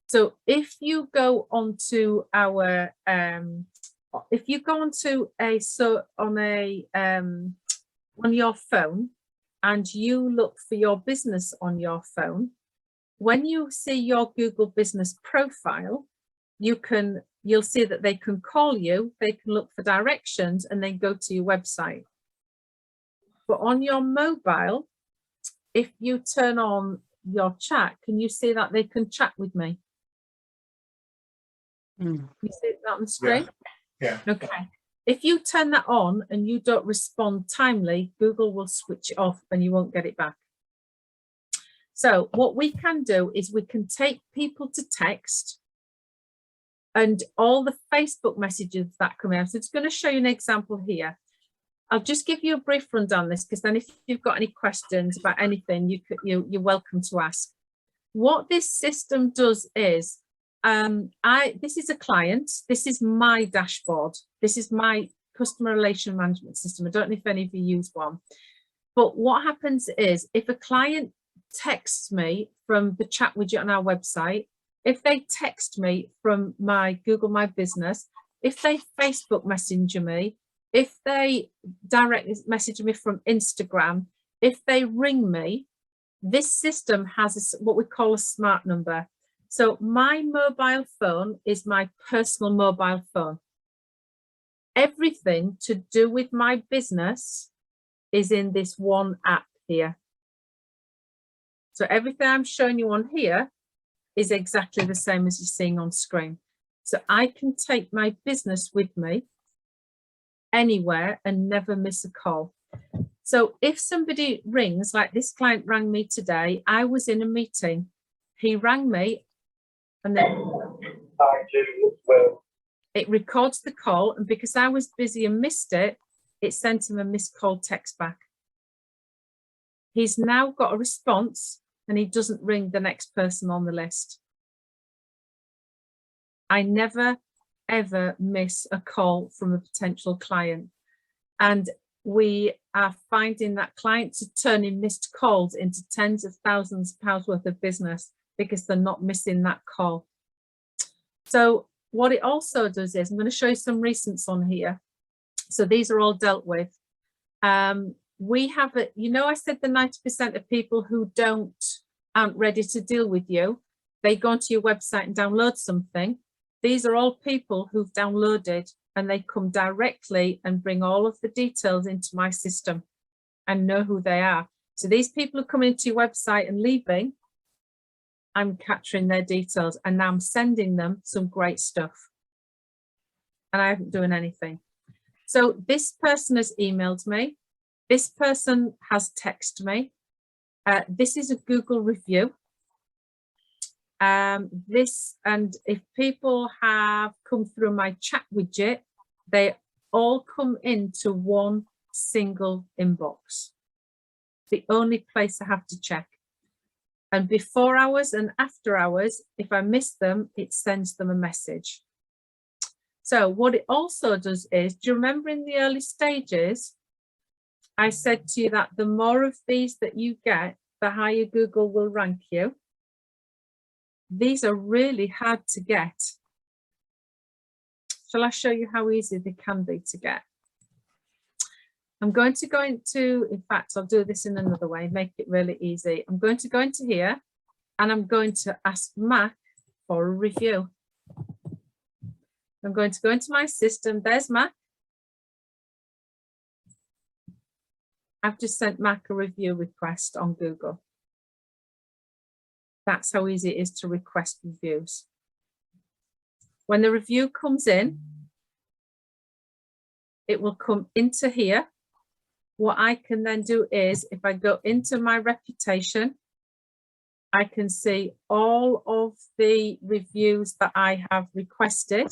So if you go onto our, on your phone and you look for your business on your phone, when you see your Google business profile, you'll see that they can call you, they can look for directions, and then go to your website. But on your mobile, if you turn on your chat, can you see that they can chat with me? You see that on the screen? Yeah. Okay. If you turn that on and you don't respond timely, Google will switch it off and you won't get it back. So what we can do is we can take people to text and all the Facebook messages that come out. So it's going to show you an example here. I'll just give you a brief rundown on this, because then if you've got any questions about anything, you're welcome to ask. What this system does is, this is a client, this is my dashboard, this is my customer relation management system. I don't know if any of you use one, but what happens is if a client texts me from the chat widget on our website, if they text me from my Google My Business, if they Facebook Messenger me, if they direct message me from Instagram, if they ring me, this system has what we call a smart number. So my mobile phone is my personal mobile phone. Everything to do with my business is in this one app here. So everything I'm showing you on here is exactly the same as you're seeing on screen. So I can take my business with me anywhere and never miss a call. So if somebody rings, like this client rang me today, I was in a meeting, he rang me, and then it records the call, and because I was busy and missed it, it sent him a missed call text back. He's now got a response and he doesn't ring the next person on the list. I never, ever miss a call from a potential client. And we are finding that clients are turning missed calls into tens of thousands of pounds worth of business because they're not missing that call. So what it also does is, I'm going to show you some recents on here. So these are all dealt with. We have a, you know, I said the 90% of people who aren't ready to deal with you, they go onto your website and download something. These are all people who've downloaded, and they come directly and bring all of the details into my system and know who they are. So these people who come into your website and leaving, I'm capturing their details, and now I'm sending them some great stuff. And I haven't done anything. So this person has emailed me. This person has texted me. This is a Google review. And if people have come through my chat widget, they all come into one single inbox. The only place I have to check. And before hours and after hours, if I miss them, it sends them a message. So what it also does is, do you remember in the early stages, I said to you that the more of these that you get, the higher Google will rank you. These are really hard to get. Shall I show you how easy they can be to get? I'm going to go into, in fact, I'll do this in another way, make it really easy. I'm going to go into here and I'm going to ask Mac for a review. I'm going to go into my system. There's Mac. I've just sent Mac a review request on Google. That's how easy it is to request reviews. When the review comes in, it will come into here. What I can then do is, if I go into my reputation, I can see all of the reviews that I have requested.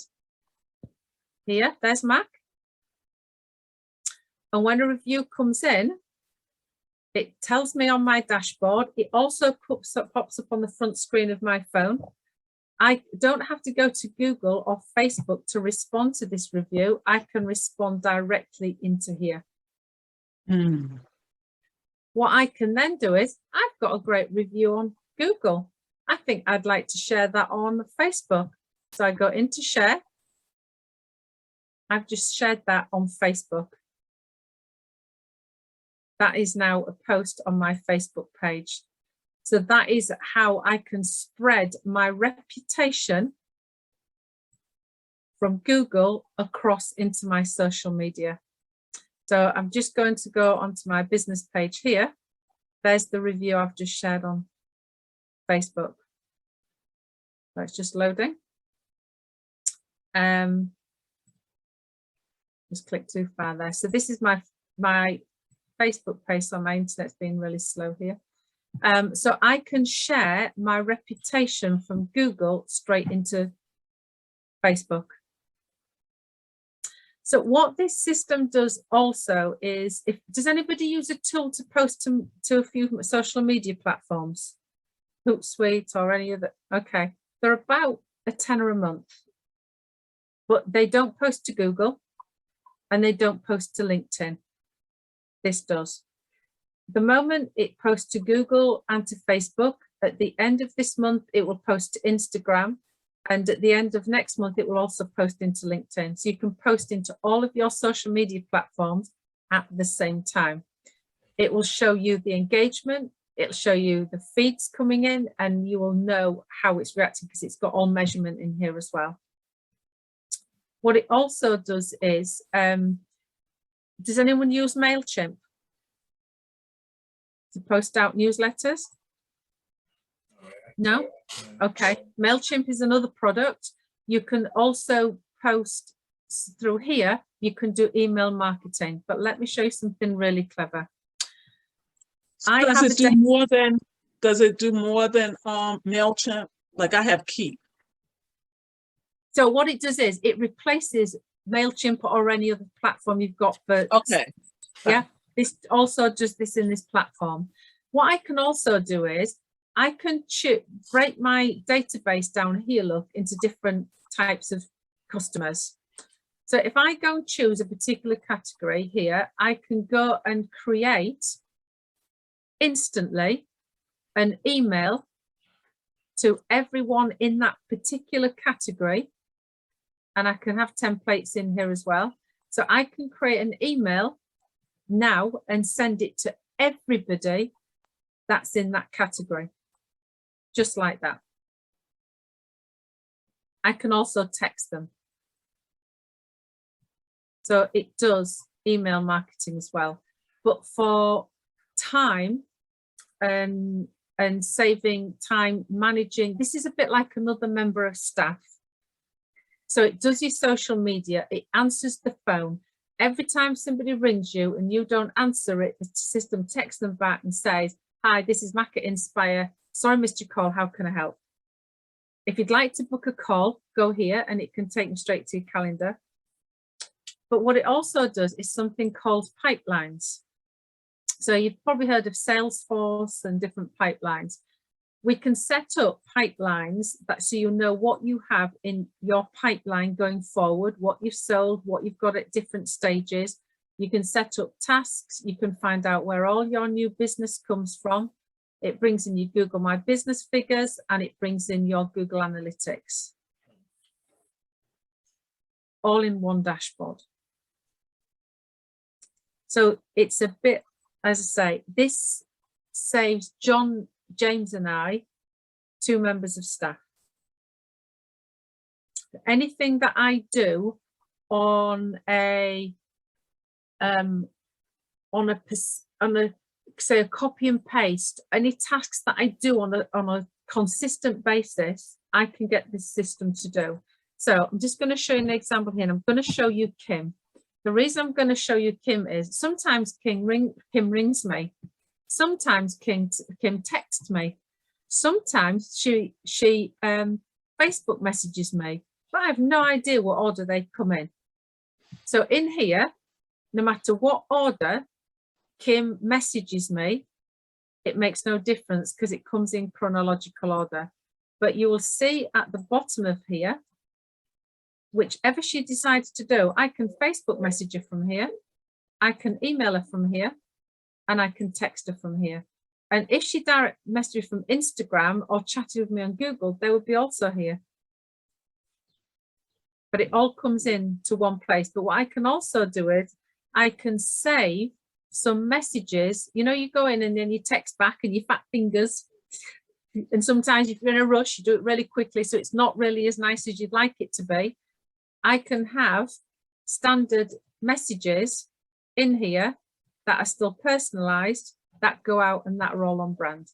Here, there's Mac. And when a review comes in, it tells me on my dashboard. It also pops up on the front screen of my phone. I don't have to go to Google or Facebook to respond to this review. I can respond directly into here. What I can then do is, I've got a great review on Google. I think I'd like to share that on Facebook. So I go into share. I've just shared that on Facebook. That is now a post on my Facebook page. So that is how I can spread my reputation from Google across into my social media. So I'm just going to go onto my business page here. There's the review I've just shared on Facebook. So it's just loading. Just click too far there. So this is my Facebook page. So my internet's being really slow here. So I can share my reputation from Google straight into Facebook. So what this system does also is, does anybody use a tool to post to a few social media platforms? Hootsuite or any other? Okay, they're about a tenner a month, but they don't post to Google and they don't post to LinkedIn. This does. The moment it posts to Google and to Facebook, at the end of this month, it will post to Instagram. And at the end of next month, it will also post into LinkedIn. So you can post into all of your social media platforms at the same time. It will show you the engagement. It'll show you the feeds coming in, and you will know how it's reacting because it's got all measurement in here as well. What it also does is, does anyone use MailChimp to post out newsletters? No? Okay. MailChimp is another product. You can also post through here. You can do email marketing, but let me show you something really clever. I Does have it do more than, MailChimp? Like I have Keep. So what it does is it replaces MailChimp or any other platform you've got for, Okay. yeah, this also does this in this platform. What I can also do is I can break my database down here, look, into different types of customers. So if I go and choose a particular category here, I can go and create instantly an email to everyone in that particular category. And I can have templates in here as well. So I can create an email now and send it to everybody that's in that category, just like that. I can also text them. So it does email marketing as well, but for time and saving time managing, this is a bit like another member of staff. So it does your social media, it answers the phone. Every time somebody rings you and you don't answer it, the system texts them back and says, hi, this is Mac at Inspire. Sorry, I missed your call. How can I help? If you'd like to book a call, go here and it can take you straight to your calendar. But what it also does is something called pipelines. So you've probably heard of Salesforce and different pipelines. We can set up pipelines so you know what you have in your pipeline going forward, what you've sold, what you've got at different stages. You can set up tasks. You can find out where all your new business comes from. It brings in your Google My Business figures and it brings in your Google Analytics. All in one dashboard. So it's a bit, as I say, this saves John, James and I, 2 members of staff. Anything that I do on a say a copy and paste, any tasks that I do on a consistent basis, I can get this system to do. So I'm just going to show you an example here, and I'm going to show you Kim. The reason I'm going to show you Kim is sometimes Kim rings me. Sometimes Kim texts me. Sometimes she Facebook messages me, but I have no idea what order they come in. So in here, no matter what order Kim messages me, it makes no difference because it comes in chronological order. But you will see at the bottom of here, whichever she decides to do, I can Facebook message her from here, I can email her from here, and I can text her from here. And if she direct messaged from Instagram or chatted with me on Google, they would be also here. But it all comes in to one place. But what I can also do is I can save some messages. You know, you go in and then you text back and you fat fingers. And sometimes if you're in a rush, you do it really quickly. So it's not really as nice as you'd like it to be. I can have standard messages in here that are still personalized, that go out and that are all on brand.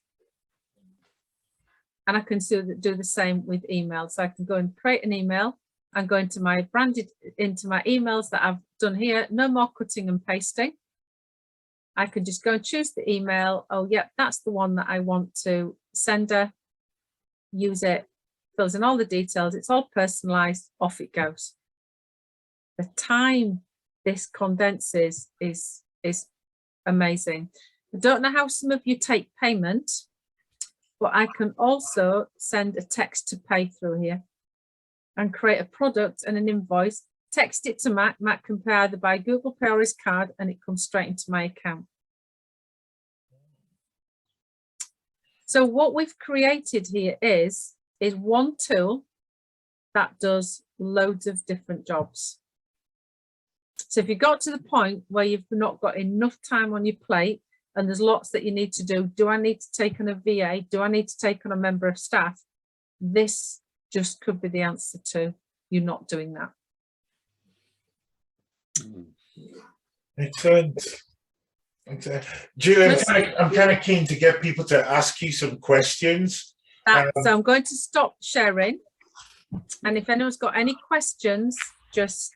And I can do the same with emails. So I can go and create an email and go into my emails that I've done here. No more cutting and pasting. I can just go and choose the email. Oh, yep, that's the one that I want to send her. Use it, fills in all the details. It's all personalized. Off it goes. The time this condenses is amazing. I don't know how some of you take payment, but I can also send a text to pay through here and create a product and an invoice, text it to Mac. Mac can pay either by Google Pay or his card, and it comes straight into my account. So what we've created here is one tool that does loads of different jobs. So if you got to the point where you've not got enough time on your plate and there's lots that you need to do I need to take on a VA? Do I need to take on a member of staff? This just could be the answer to you not doing that. Excellent. Julie, I'm kind of keen to get people to ask you some questions. So I'm going to stop sharing. And if anyone's got any questions, just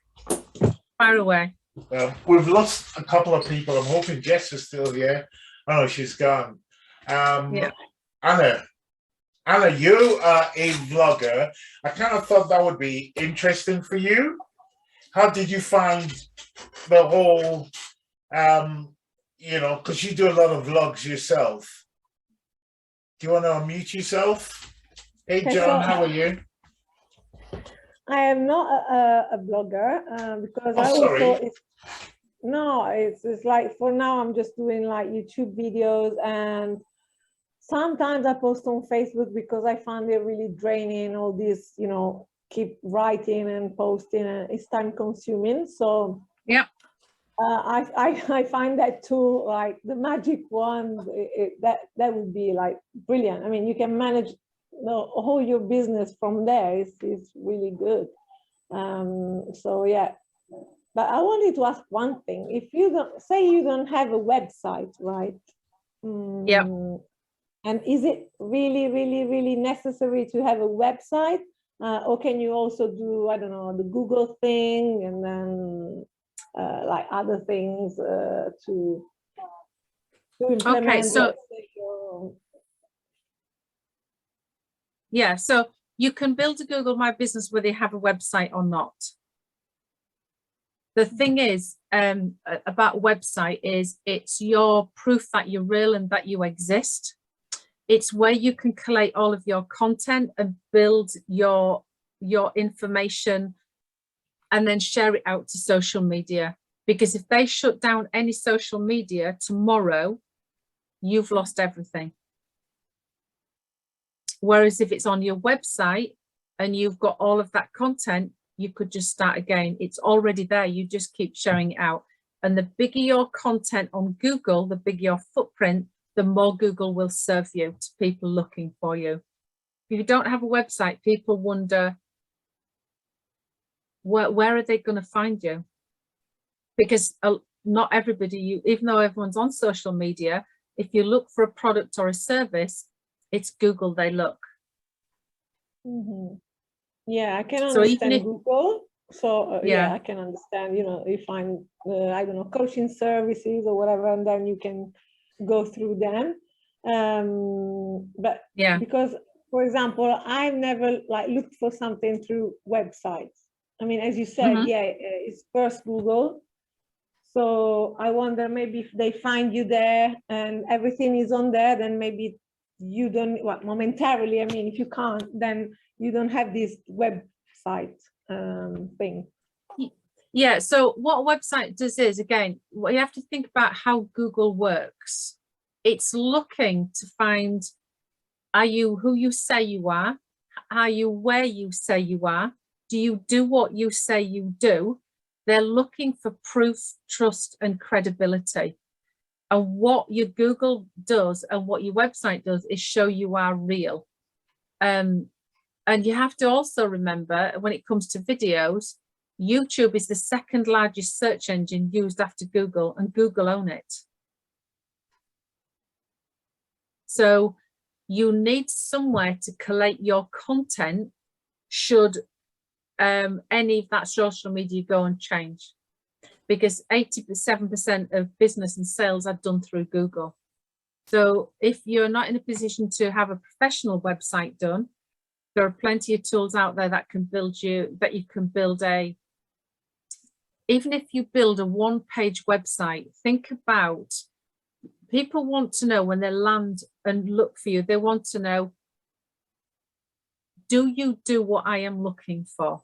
fire away. We've lost a couple of people. I'm hoping Jess is still here. Oh, she's gone. Yeah. Anna, you are a vlogger. I kind of thought that would be interesting for you. How did you find the whole, because you do a lot of vlogs yourself. Do you want to unmute yourself? Hey, Okay, John, so how are you? I am not a blogger because Oh, I also sorry. it's like for now I'm just doing like YouTube videos, and sometimes I post on Facebook because I find it really draining, all this, keep writing and posting, and it's time consuming. So Yeah. I find that tool, like the magic wand, that would be like brilliant. I mean, you can manage the whole your business from there. It's really good. So yeah, but I wanted to ask one thing. If you don't have a website, right? Yeah. And is it really, really, really necessary to have a website? Or can you also do, I don't know, the Google thing, and then like other things to implement? Okay, so let's say, yeah, so you can build a Google My Business whether you have a website or not. The thing is about website is it's your proof that you're real and that you exist. It's where you can collate all of your content and build your information and then share it out to social media. Because if they shut down any social media tomorrow, you've lost everything. Whereas if it's on your website and you've got all of that content, you could just start again. It's already there. You just keep showing it out. And the bigger your content on Google, the bigger your footprint, the more Google will serve you to people looking for you. If you don't have a website, people wonder, where are they going to find you? Because not everybody, even though everyone's on social media, if you look for a product or a service, it's Google they look. Mm-hmm. Yeah, I can So even understand if, Google. So yeah, I can understand, if I'm, I don't know, coaching services or whatever, and then you can go through them. But yeah, because, for example, I've never like looked for something through websites. I mean, as you said, Mhm. yeah, it's first Google. So I wonder, maybe if they find you there and everything is on there, then maybe you don't, well, momentarily, I mean, if you can't, then you don't have this website thing. yeah. So what a website does is, again, what you have to think about how Google works. It's looking to find, are you who you say you are? Are you where you say you are? Do you do what you say you do? They're looking for proof, trust, and credibility. And what your Google does and what your website does is show you are real. And you have to also remember, when it comes to videos, YouTube is the second largest search engine used after Google, and Google own it. So you need somewhere to collate your content should any of that social media go and change, because 87% of business and sales are done through Google. So if you're not in a position to have a professional website done, there are plenty of tools out there that can build you, that you can build even if you build a one-page website, think about, people want to know when they land and look for you, they want to know, do you do what I am looking for?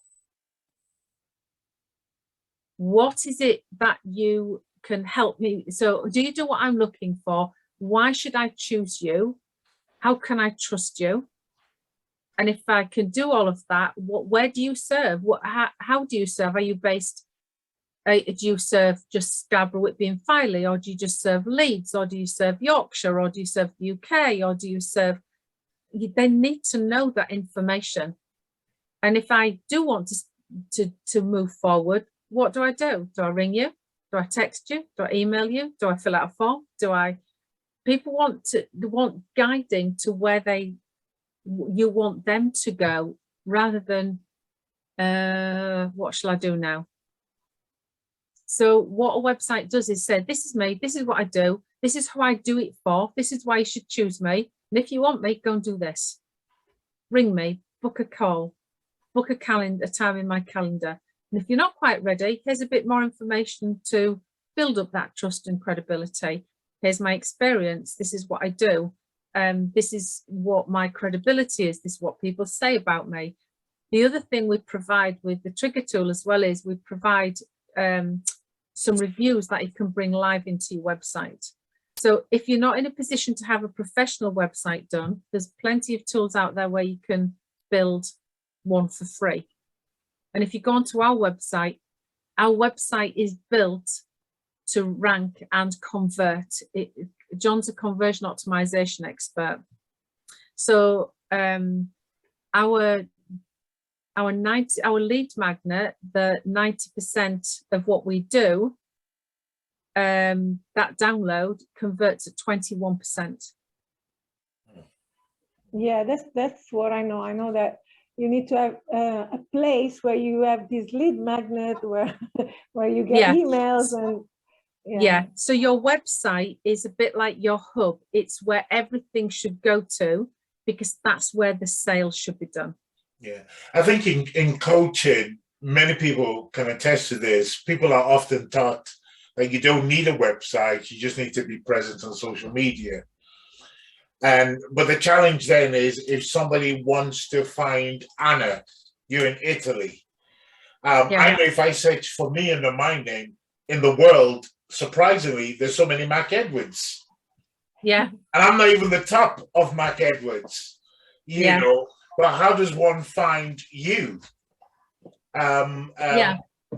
What is it that you can help me? So do you do what I'm looking for? Why should I choose you? How can I trust you? And if I can do all of that, where do you serve? How do you serve? Are you based, do you serve just Scarborough, Whitby and Filey, or do you just serve Leeds, or do you serve Yorkshire, or do you serve the UK, or do you serve, they need to know that information. And if I do want to move forward, what do? Do I ring you? Do I text you? Do I email you? Do I fill out a form? People want guiding to where you want them to go, rather than what shall I do now? So what a website does is say, this is me, this is what I do, this is who I do it for, this is why you should choose me. And if you want me, go and do this. Ring me, book a call, book a time in my calendar. And if you're not quite ready, here's a bit more information to build up that trust and credibility. Here's my experience. This is what I do. This is what my credibility is. This is what people say about me. The other thing we provide with the trigger tool as well is we provide some reviews that you can bring live into your website. So if you're not in a position to have a professional website done, there's plenty of tools out there where you can build one for free. And if you go onto our website is built to rank and convert. John's a conversion optimization expert. So our lead magnet, the 90% of what we do, that download converts at 21%. Yeah, that's what I know. I know that you need to have a place where you have this lead magnet where you get emails and yeah. So your website is a bit like your hub. It's where everything should go to, because that's where the sales should be done. Yeah, I think in coaching, many people can attest to this. People are often taught that you don't need a website, you just need to be present on social media. But the challenge then is, if somebody wants to find Anna, you're in Italy. I know if I search for me under my name in the world, surprisingly, there's so many Mac Edwards. Yeah. And I'm not even the top of Mac Edwards, you know, but how does one find you? And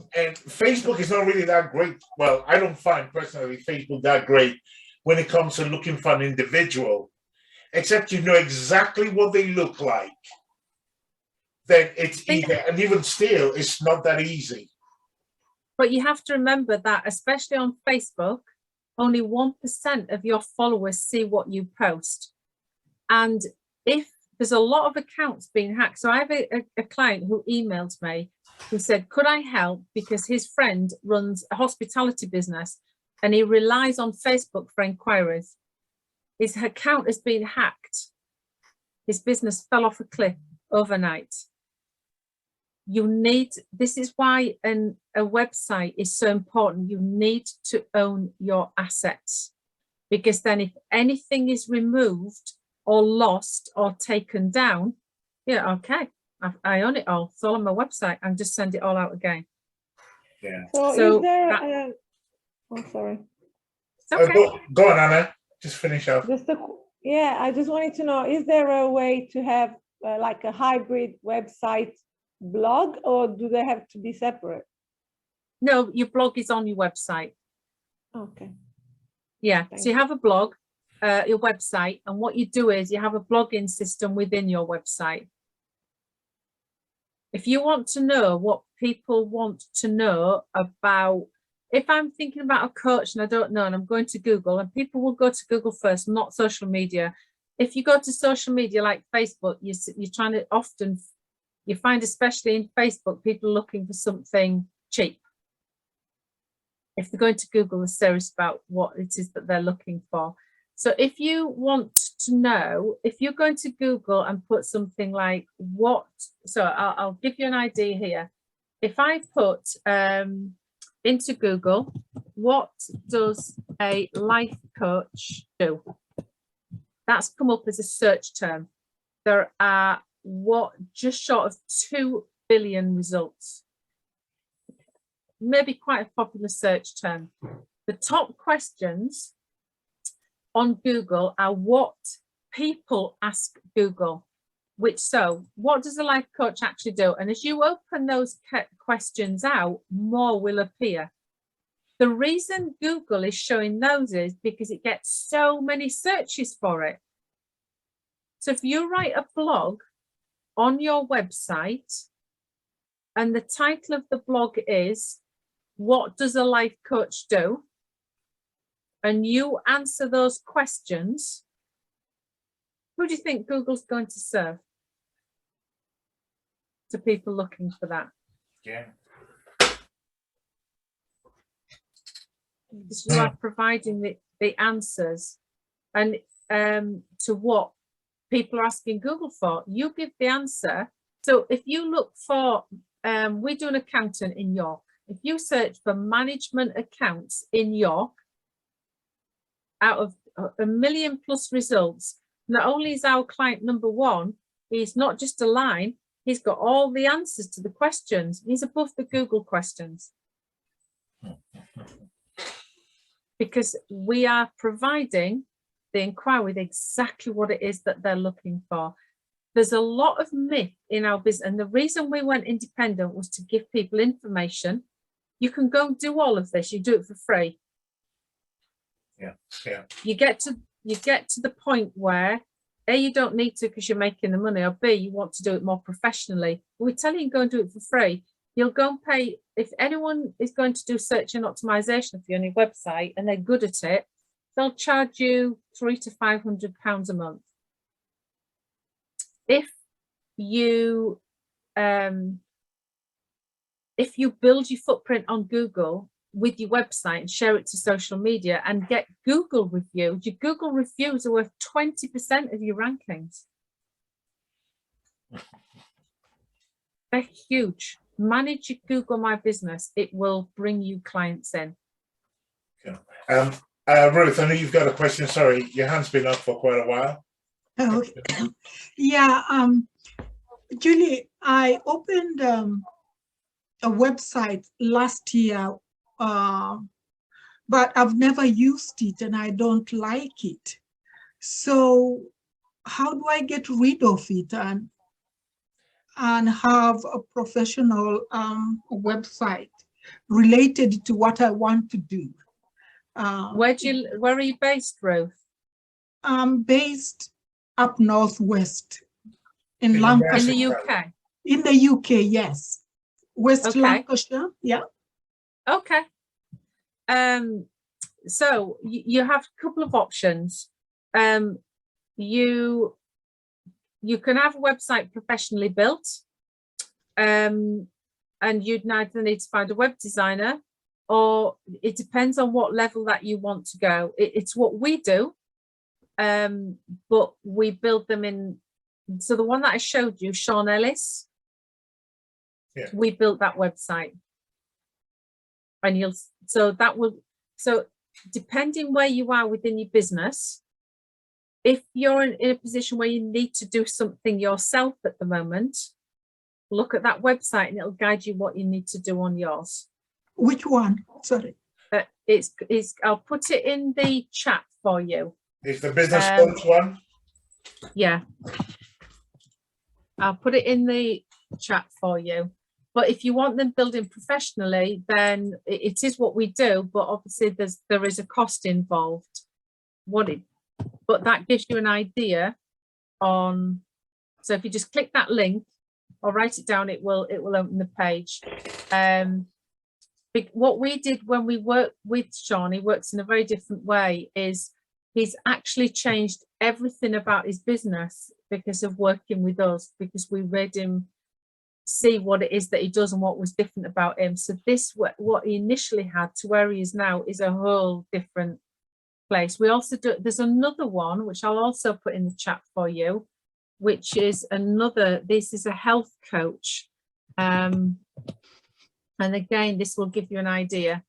Facebook is not really that great. Well, I don't find personally Facebook that great when it comes to looking for an individual, except you know exactly what they look like. Then it's easy, and even still, it's not that easy. But you have to remember that, especially on Facebook, only 1% of your followers see what you post. And if there's a lot of accounts being hacked. So I have a client who emailed me who said, could I help? Because his friend runs a hospitality business and he relies on Facebook for inquiries. His account has been hacked. His business fell off a cliff overnight. This is why a website is so important. You need to own your assets, because then if anything is removed or lost or taken down, okay, I own it all. It's all on my website, and just send it all out again. Yeah. So is there sorry. It's okay. Go on, Anna. Just finish up. I just wanted to know, is there a way to have like a hybrid website blog, or do they have to be separate? No, your blog is on your website. Okay. Yeah. So you have a blog, your website, and what you do is you have a blogging system within your website. If you want to know what people want to know about, if I'm thinking about a coach and I don't know, and I'm going to Google, and people will go to Google first, not social media. If you go to social media like Facebook, you're trying to often, you find especially in Facebook, people looking for something cheap. If they're going to Google, they're serious about what it is that they're looking for. So if you want to know, if you're going to Google and put something like I'll give you an idea here. If I put into Google, what does a life coach do? That's come up as a search term. There are just short of 2 billion results. Maybe quite a popular search term. The top questions on Google are what people ask Google. What does a life coach actually do? And as you open those questions out, more will appear. The reason Google is showing those is because it gets so many searches for it. So if you write a blog on your website and the title of the blog is, what does a life coach do? And you answer those questions, who do you think Google's going to serve to people looking for that? Yeah. because you are providing the answers and to what people are asking Google for. You give the answer. So if you look for, we do an accountant in York. If you search for management accounts in York, out of 1 million plus results, not only is our client number one, he's not just a line, he's got all the answers to the questions. He's above the Google questions. Because we are providing the inquiry with exactly what it is that they're looking for. There's a lot of myth in our business, and the reason we went independent was to give people information. You can go and do all of this, you do it for free. Yeah. You get to the point where A, you don't need to because you're making the money, or B, you want to do it more professionally. We tell you go and do it for free. You'll go and pay. If anyone is going to do search and optimization for you on your website and they're good at it, they'll charge you £300 to £500 a month. If you build your footprint on Google with your website and share it to social media and get Google reviews, your Google reviews are worth 20% of your rankings. They're huge. Manage your Google My Business. It will bring you clients in. Yeah. Ruth, I know you've got a question. Sorry, your hand's been up for quite a while. Oh, yeah. Julie, I opened a website last year, but I've never used it and I don't like it. So how do I get rid of it and have a professional website related to what I want to do? Where are you based, Ruth? I'm based up northwest in Lancashire. In the UK? In the UK, yes. West Okay. Lancashire, yeah. Okay. So you have a couple of options. You can have a website professionally built, and you'd either need to find a web designer, or it depends on what level that you want to go. It's what we do, but we build them in. So the one that I showed you, Sean Ellis, yeah, we built that website, and so depending where you are within your business, if you're in a position where you need to do something yourself at the moment, look at that website and it'll guide you what you need to do on yours. Which one? Sorry. I'll put it in the chat for you. Is the business coach one? Yeah. I'll put it in the chat for you. But if you want them building professionally, then it is what we do, but obviously there is a cost involved. But that gives you an idea on, so if you just click that link or write it down, it will open the page. What we did when we worked with Sean, he works in a very different way, is he's actually changed everything about his business because of working with us, because we read him, see what it is that he does and what was different about him. So what he initially had to where he is now is a whole different place. We also do, there's another one which I'll also put in the chat for you, which is this is a health coach, and again this will give you an idea.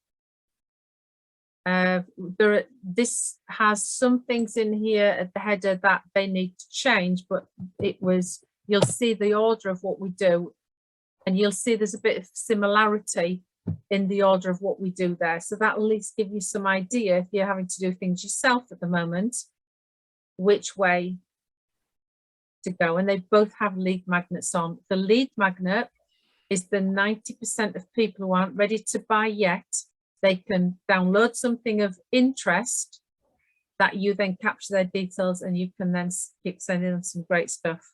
This has some things in here at the header that they need to change, but you'll see the order of what we do, and you'll see there's a bit of similarity in the order of what we do there. So that'll at least give you some idea, if you're having to do things yourself at the moment, which way to go. And they both have lead magnets on. The lead magnet is the 90% of people who aren't ready to buy yet. They can download something of interest that you then capture their details, and you can then keep sending them some great stuff.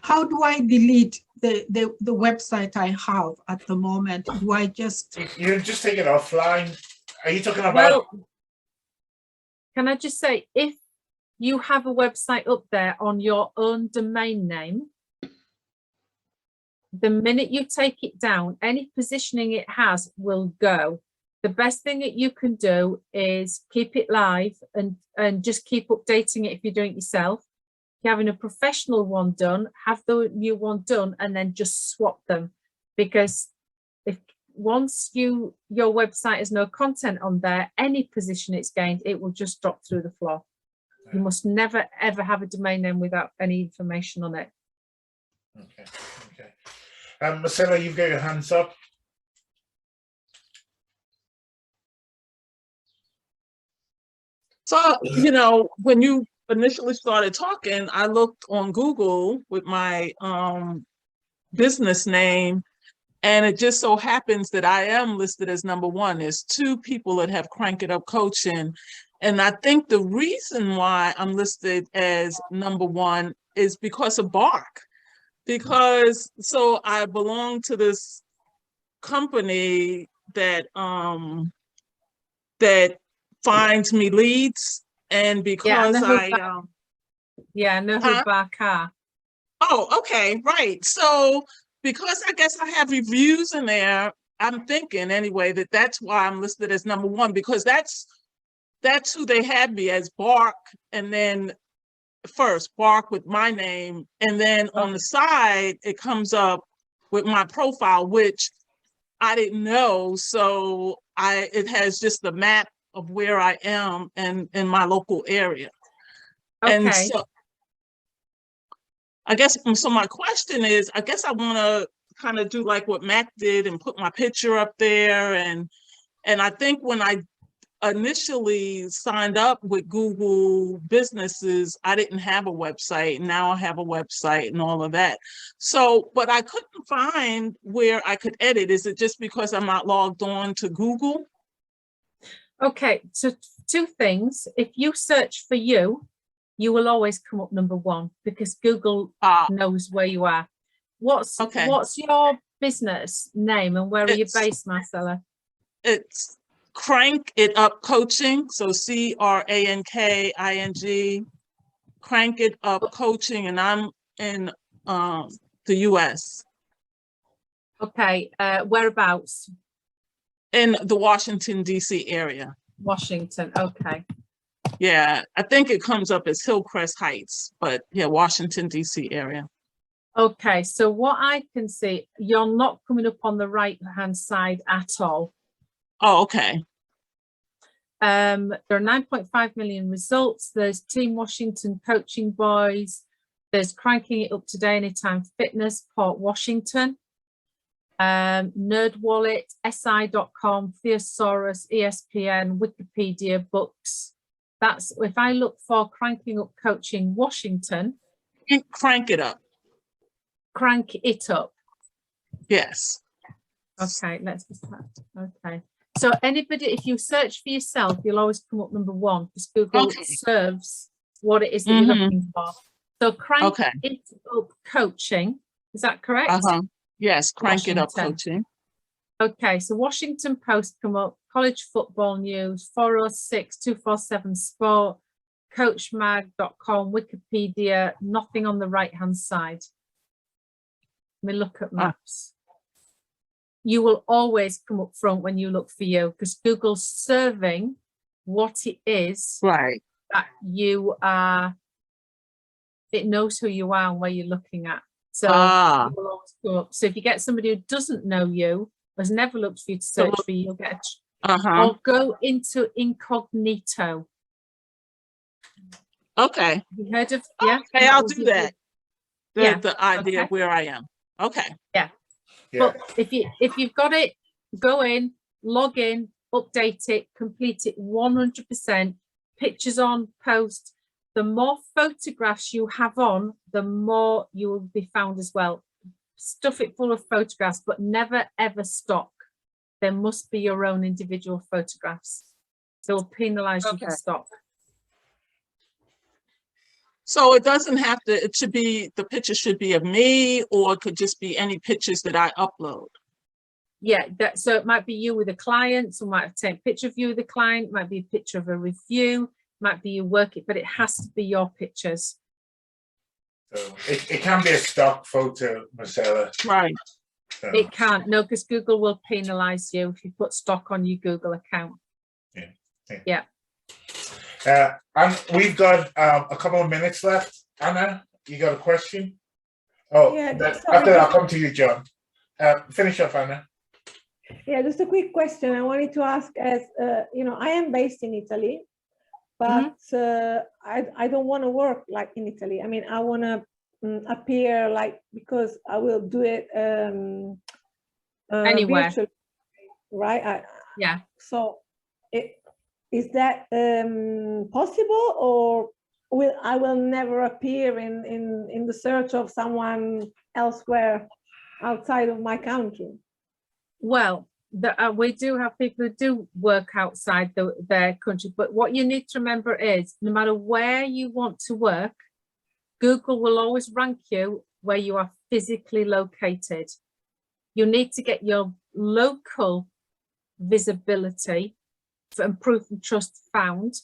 How do I delete the website I have at the moment? Do I just... You just take it offline. Are you talking about... Well, can I just say, if you have a website up there on your own domain name, the minute you take it down, any positioning it has will go. The best thing that you can do is keep it live and just keep updating it if you're doing it yourself. If you're having a professional one done, have the new one done and then just swap them. Because if once your website has no content on there, any position it's gained, it will just drop through the floor. You must never, ever have a domain name without any information on it. Okay, okay. Marcella, you've got your hands up. So, you know, when you initially started talking, I looked on Google with my business name, and it just so happens that I am listed as #1. There's 2 people that have Crank It Up Coaching. And I think the reason why I'm listed as #1 is because of Bark. Because so I belong to this company that that finds me leads, and because I know who Huh? Bark are. Oh, okay, right. So because I guess I have reviews in there, I'm thinking anyway that that's why I'm listed as #1, because that's who they had me as, Bark, and then first Bark with my name, and then on the side it comes up with my profile, which I didn't know. So it has just the map of where I am and in my local area. And Okay. so I guess, so my question is, I guess I want to kind of do like what Mac did and put my picture up there. And I think when I initially signed up with Google Businesses, I didn't have a website. Now I have a website and all of that. So, but I couldn't find where I could edit. Is it just because I'm not logged on to Google? Okay, so 2 things. If you search for you will always come up #1 because Google knows where you are. What's your business name and where are you based, Marcella? It's Crank It Up Coaching. So CRANKING, Crank It Up Coaching, and I'm in the US. Okay, whereabouts? In the Washington, DC area. Washington, okay. Yeah, I think it comes up as Hillcrest Heights, but yeah, Washington, DC area. Okay, so what I can see, you're not coming up on the right-hand side at all. Oh, okay. There are 9.5 million results. There's Team Washington Coaching Boys. There's Cranking It Up Today, Anytime Fitness, Port Washington. NerdWallet, SI.com, Thesaurus, ESPN, Wikipedia, books. That's if I look for Cranking Up Coaching Washington. Crank It Up. Crank It Up. Yes. Okay, let's just okay. So anybody, if you search for yourself, you'll always come up #1 because Google serves what it is that you're looking for. So Crank It Up Coaching, is that correct? Yes, Crank It Up Coaching. Okay, so Washington Post come up, college football news, 406, 247 sport, coachmag.com, Wikipedia, nothing on the right-hand side. Let me look at maps. You will always come up front when you look for you because Google's serving what it is that you are, it knows who you are and where you're looking at. So you will always come up. So if you get somebody who doesn't know you, has never looked for you to search for you, you'll get or go into incognito. Okay. Have you heard of Okay, I'll do that. The idea of where I am. Okay. Yeah. But if you've got it, go in, log in, update it, complete it 100%. Pictures on, post. The more photographs you have on, the more you will be found as well. Stuff it full of photographs, but never ever stock. There must be your own individual photographs. They'll penalize you for stock. So it doesn't have to, it should be, the picture should be of me, or it could just be any pictures that I upload. Yeah, so it might be you with a client, so might take a picture of you with a client, might be a picture of a review, might be you work it, but it has to be your pictures. So it can be a stock photo, Marcella. Right. So, It can't, no, because Google will penalize you if you put stock on your Google account. Yeah. and we've got a couple of minutes left. Anna, you got a question? Oh, Yeah, after sorry, that, I'll come to you, John. Finish up, Anna. Yeah, just a quick question. I wanted to ask, as you know, I am based in Italy, but I don't want to work like in Italy. I mean, I want to appear like, because I will do it Anywhere. virtually, right? Yeah. So, is that possible, or I will never appear in the search of someone elsewhere outside of my country? Well, we do have people who do work outside their country, but what you need to remember is no matter where you want to work, Google will always rank you where you are physically located. You need to get your local visibility and proof and trust found.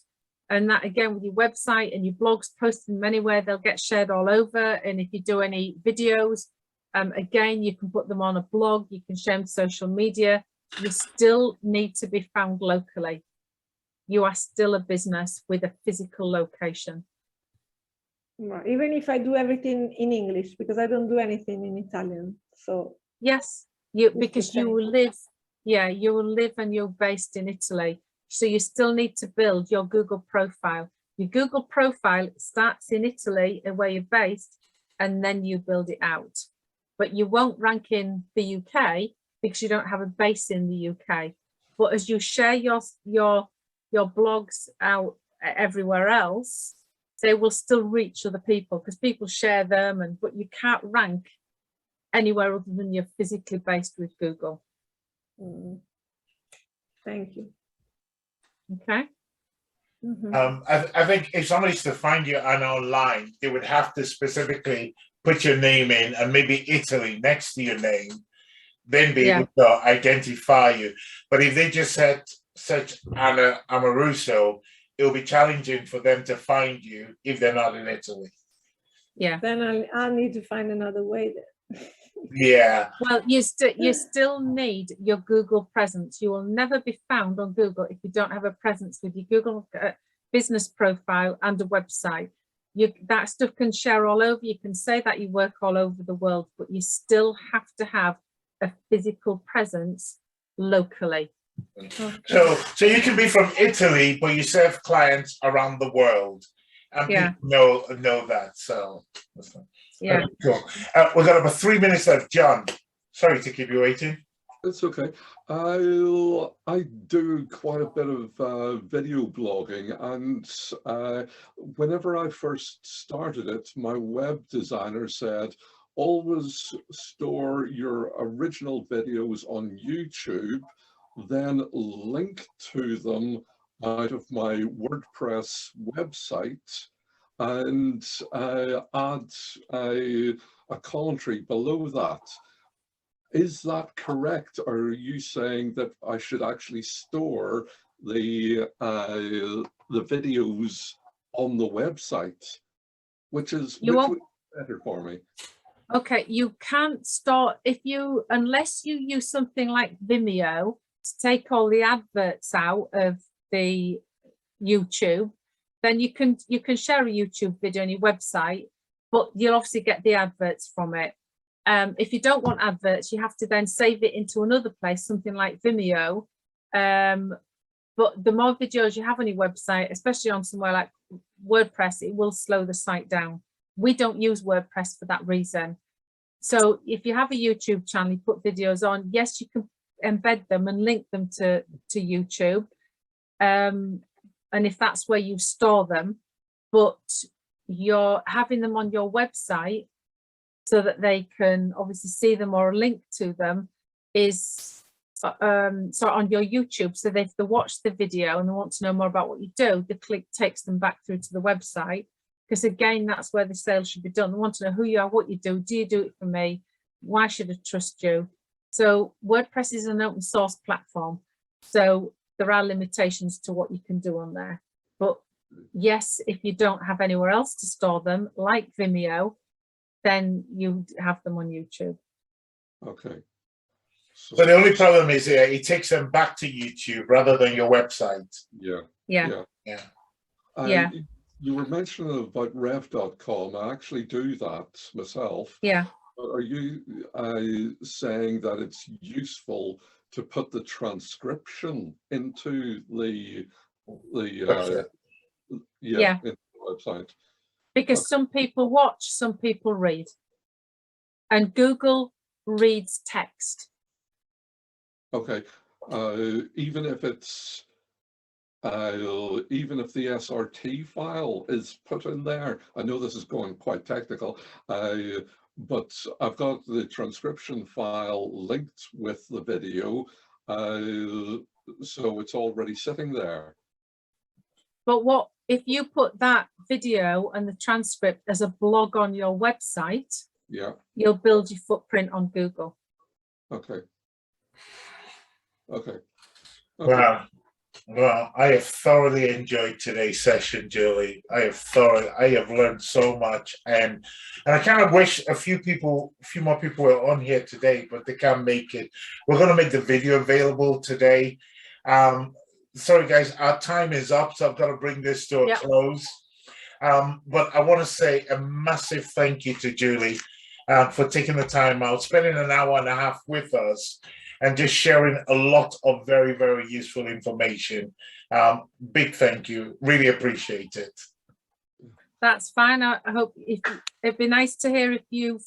And that again with your website and your blogs, post them anywhere, they'll get shared all over. And if you do any videos, again, you can put them on a blog, you can share them social media. You still need to be found locally. You are still a business with a physical location. Right. Even if I do everything in English, because I don't do anything in Italian. So yes, because you will live, you will live and you're based in Italy. So you still need to build your Google profile. Your Google profile starts in Italy where you're based, and then you build it out. But you won't rank in the UK because you don't have a base in the UK. But as you share your blogs out everywhere else, they will still reach other people because people share them, but you can't rank anywhere other than you're physically based with Google. Thank you. Okay. I think if somebody's to find you online, they would have to specifically put your name in and maybe Italy next to your name, then be able to identify you. But if they just search Anna Amoruso, it'll be challenging for them to find you if they're not in Italy. Yeah. Then I'll need to find another way then. Yeah. Well, you still need your Google presence. You will never be found on Google if you don't have a presence with your Google business profile and a website. That stuff can share all over. You can say that you work all over the world, but you still have to have a physical presence locally. So you can be from Italy, but you serve clients around the world, and people know that. So yeah, cool. We've got about 3 minutes left. John, sorry to keep you waiting. It's okay. I do quite a bit of video blogging, and whenever I first started it, my web designer said, always store your original videos on YouTube, then link to them out of my WordPress website, and add a commentary below that. Is that correct? Or are you saying that I should actually store the videos on the website, which would be better for me? Okay, you can't start unless you use something like Vimeo to take all the adverts out of the YouTube. Then you can share a YouTube video on your website, but you'll obviously get the adverts from it. If you don't want adverts, you have to then save it into another place, something like Vimeo. But the more videos you have on your website, especially on somewhere like WordPress, it will slow the site down. We don't use WordPress for that reason. So if you have a YouTube channel, you put videos on, yes, you can embed them and link them to YouTube. And if that's where you store them, but you're having them on your website so that they can obviously see them or link to them is so on your YouTube. So if they watch the video and they want to know more about what you do, the click takes them back through to the website, because again, that's where the sale should be done. They want to know who you are, what you do you do it for me, why should I trust you? So WordPress is an open source platform, so there are limitations to what you can do on there. But yes, if you don't have anywhere else to store them, like Vimeo, then you have them on YouTube. Okay, So, But the only problem is it takes them back to YouTube rather than your website. yeah. Yeah. Yeah. Yeah. You were mentioning about rev.com. I actually do that myself. Yeah. Are you saying that it's useful to put the transcription into the Website. Yeah. into the website? Because some people watch, some people read. And Google reads text. Okay. Even if it's even if the SRT file is put in there, I know this is going quite technical, but I've got the transcription file linked with the video, so it's already sitting there. But what if you put that video and the transcript as a blog on your website? Yeah. You'll build your footprint on Google. Okay. Okay. Wow. Well, I have thoroughly enjoyed today's session, Julie. I have learned so much, and I kind of wish a few more people were on here today, but they can't make it. We're going to make the video available today. Sorry, guys, our time is up, so I've got to bring this to a close. But I want to say a massive thank you to Julie for taking the time out, spending an hour and a half with us, and just sharing a lot of very, very useful information. Big thank you. Really appreciate it. That's fine. I hope it'd be nice to hear if you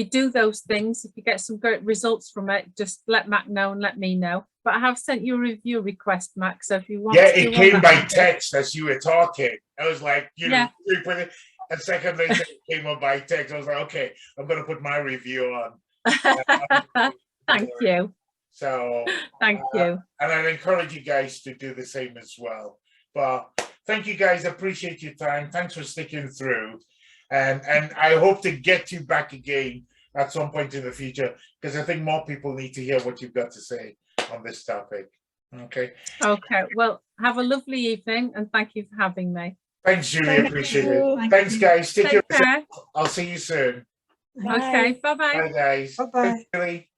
do those things, if you get some great results from it, just let Mac know and let me know. But I have sent you a review request, Mac. So if you want, it came by text as you were talking. I was like, a second later it came up by text. I was like, okay, I'm going to put my review on. Thank you. So thank you. And I'd encourage you guys to do the same as well. But thank you guys. Appreciate your time. Thanks for sticking through. And I hope to get you back again at some point in the future, because I think more people need to hear what you've got to say on this topic. Okay. Okay. Well, have a lovely evening and thank you for having me. Thanks, Julie. Appreciate it. Thanks, guys. Take care. I'll see you soon. Okay. Bye-bye. Bye, guys. Bye-bye. Thanks, Julie.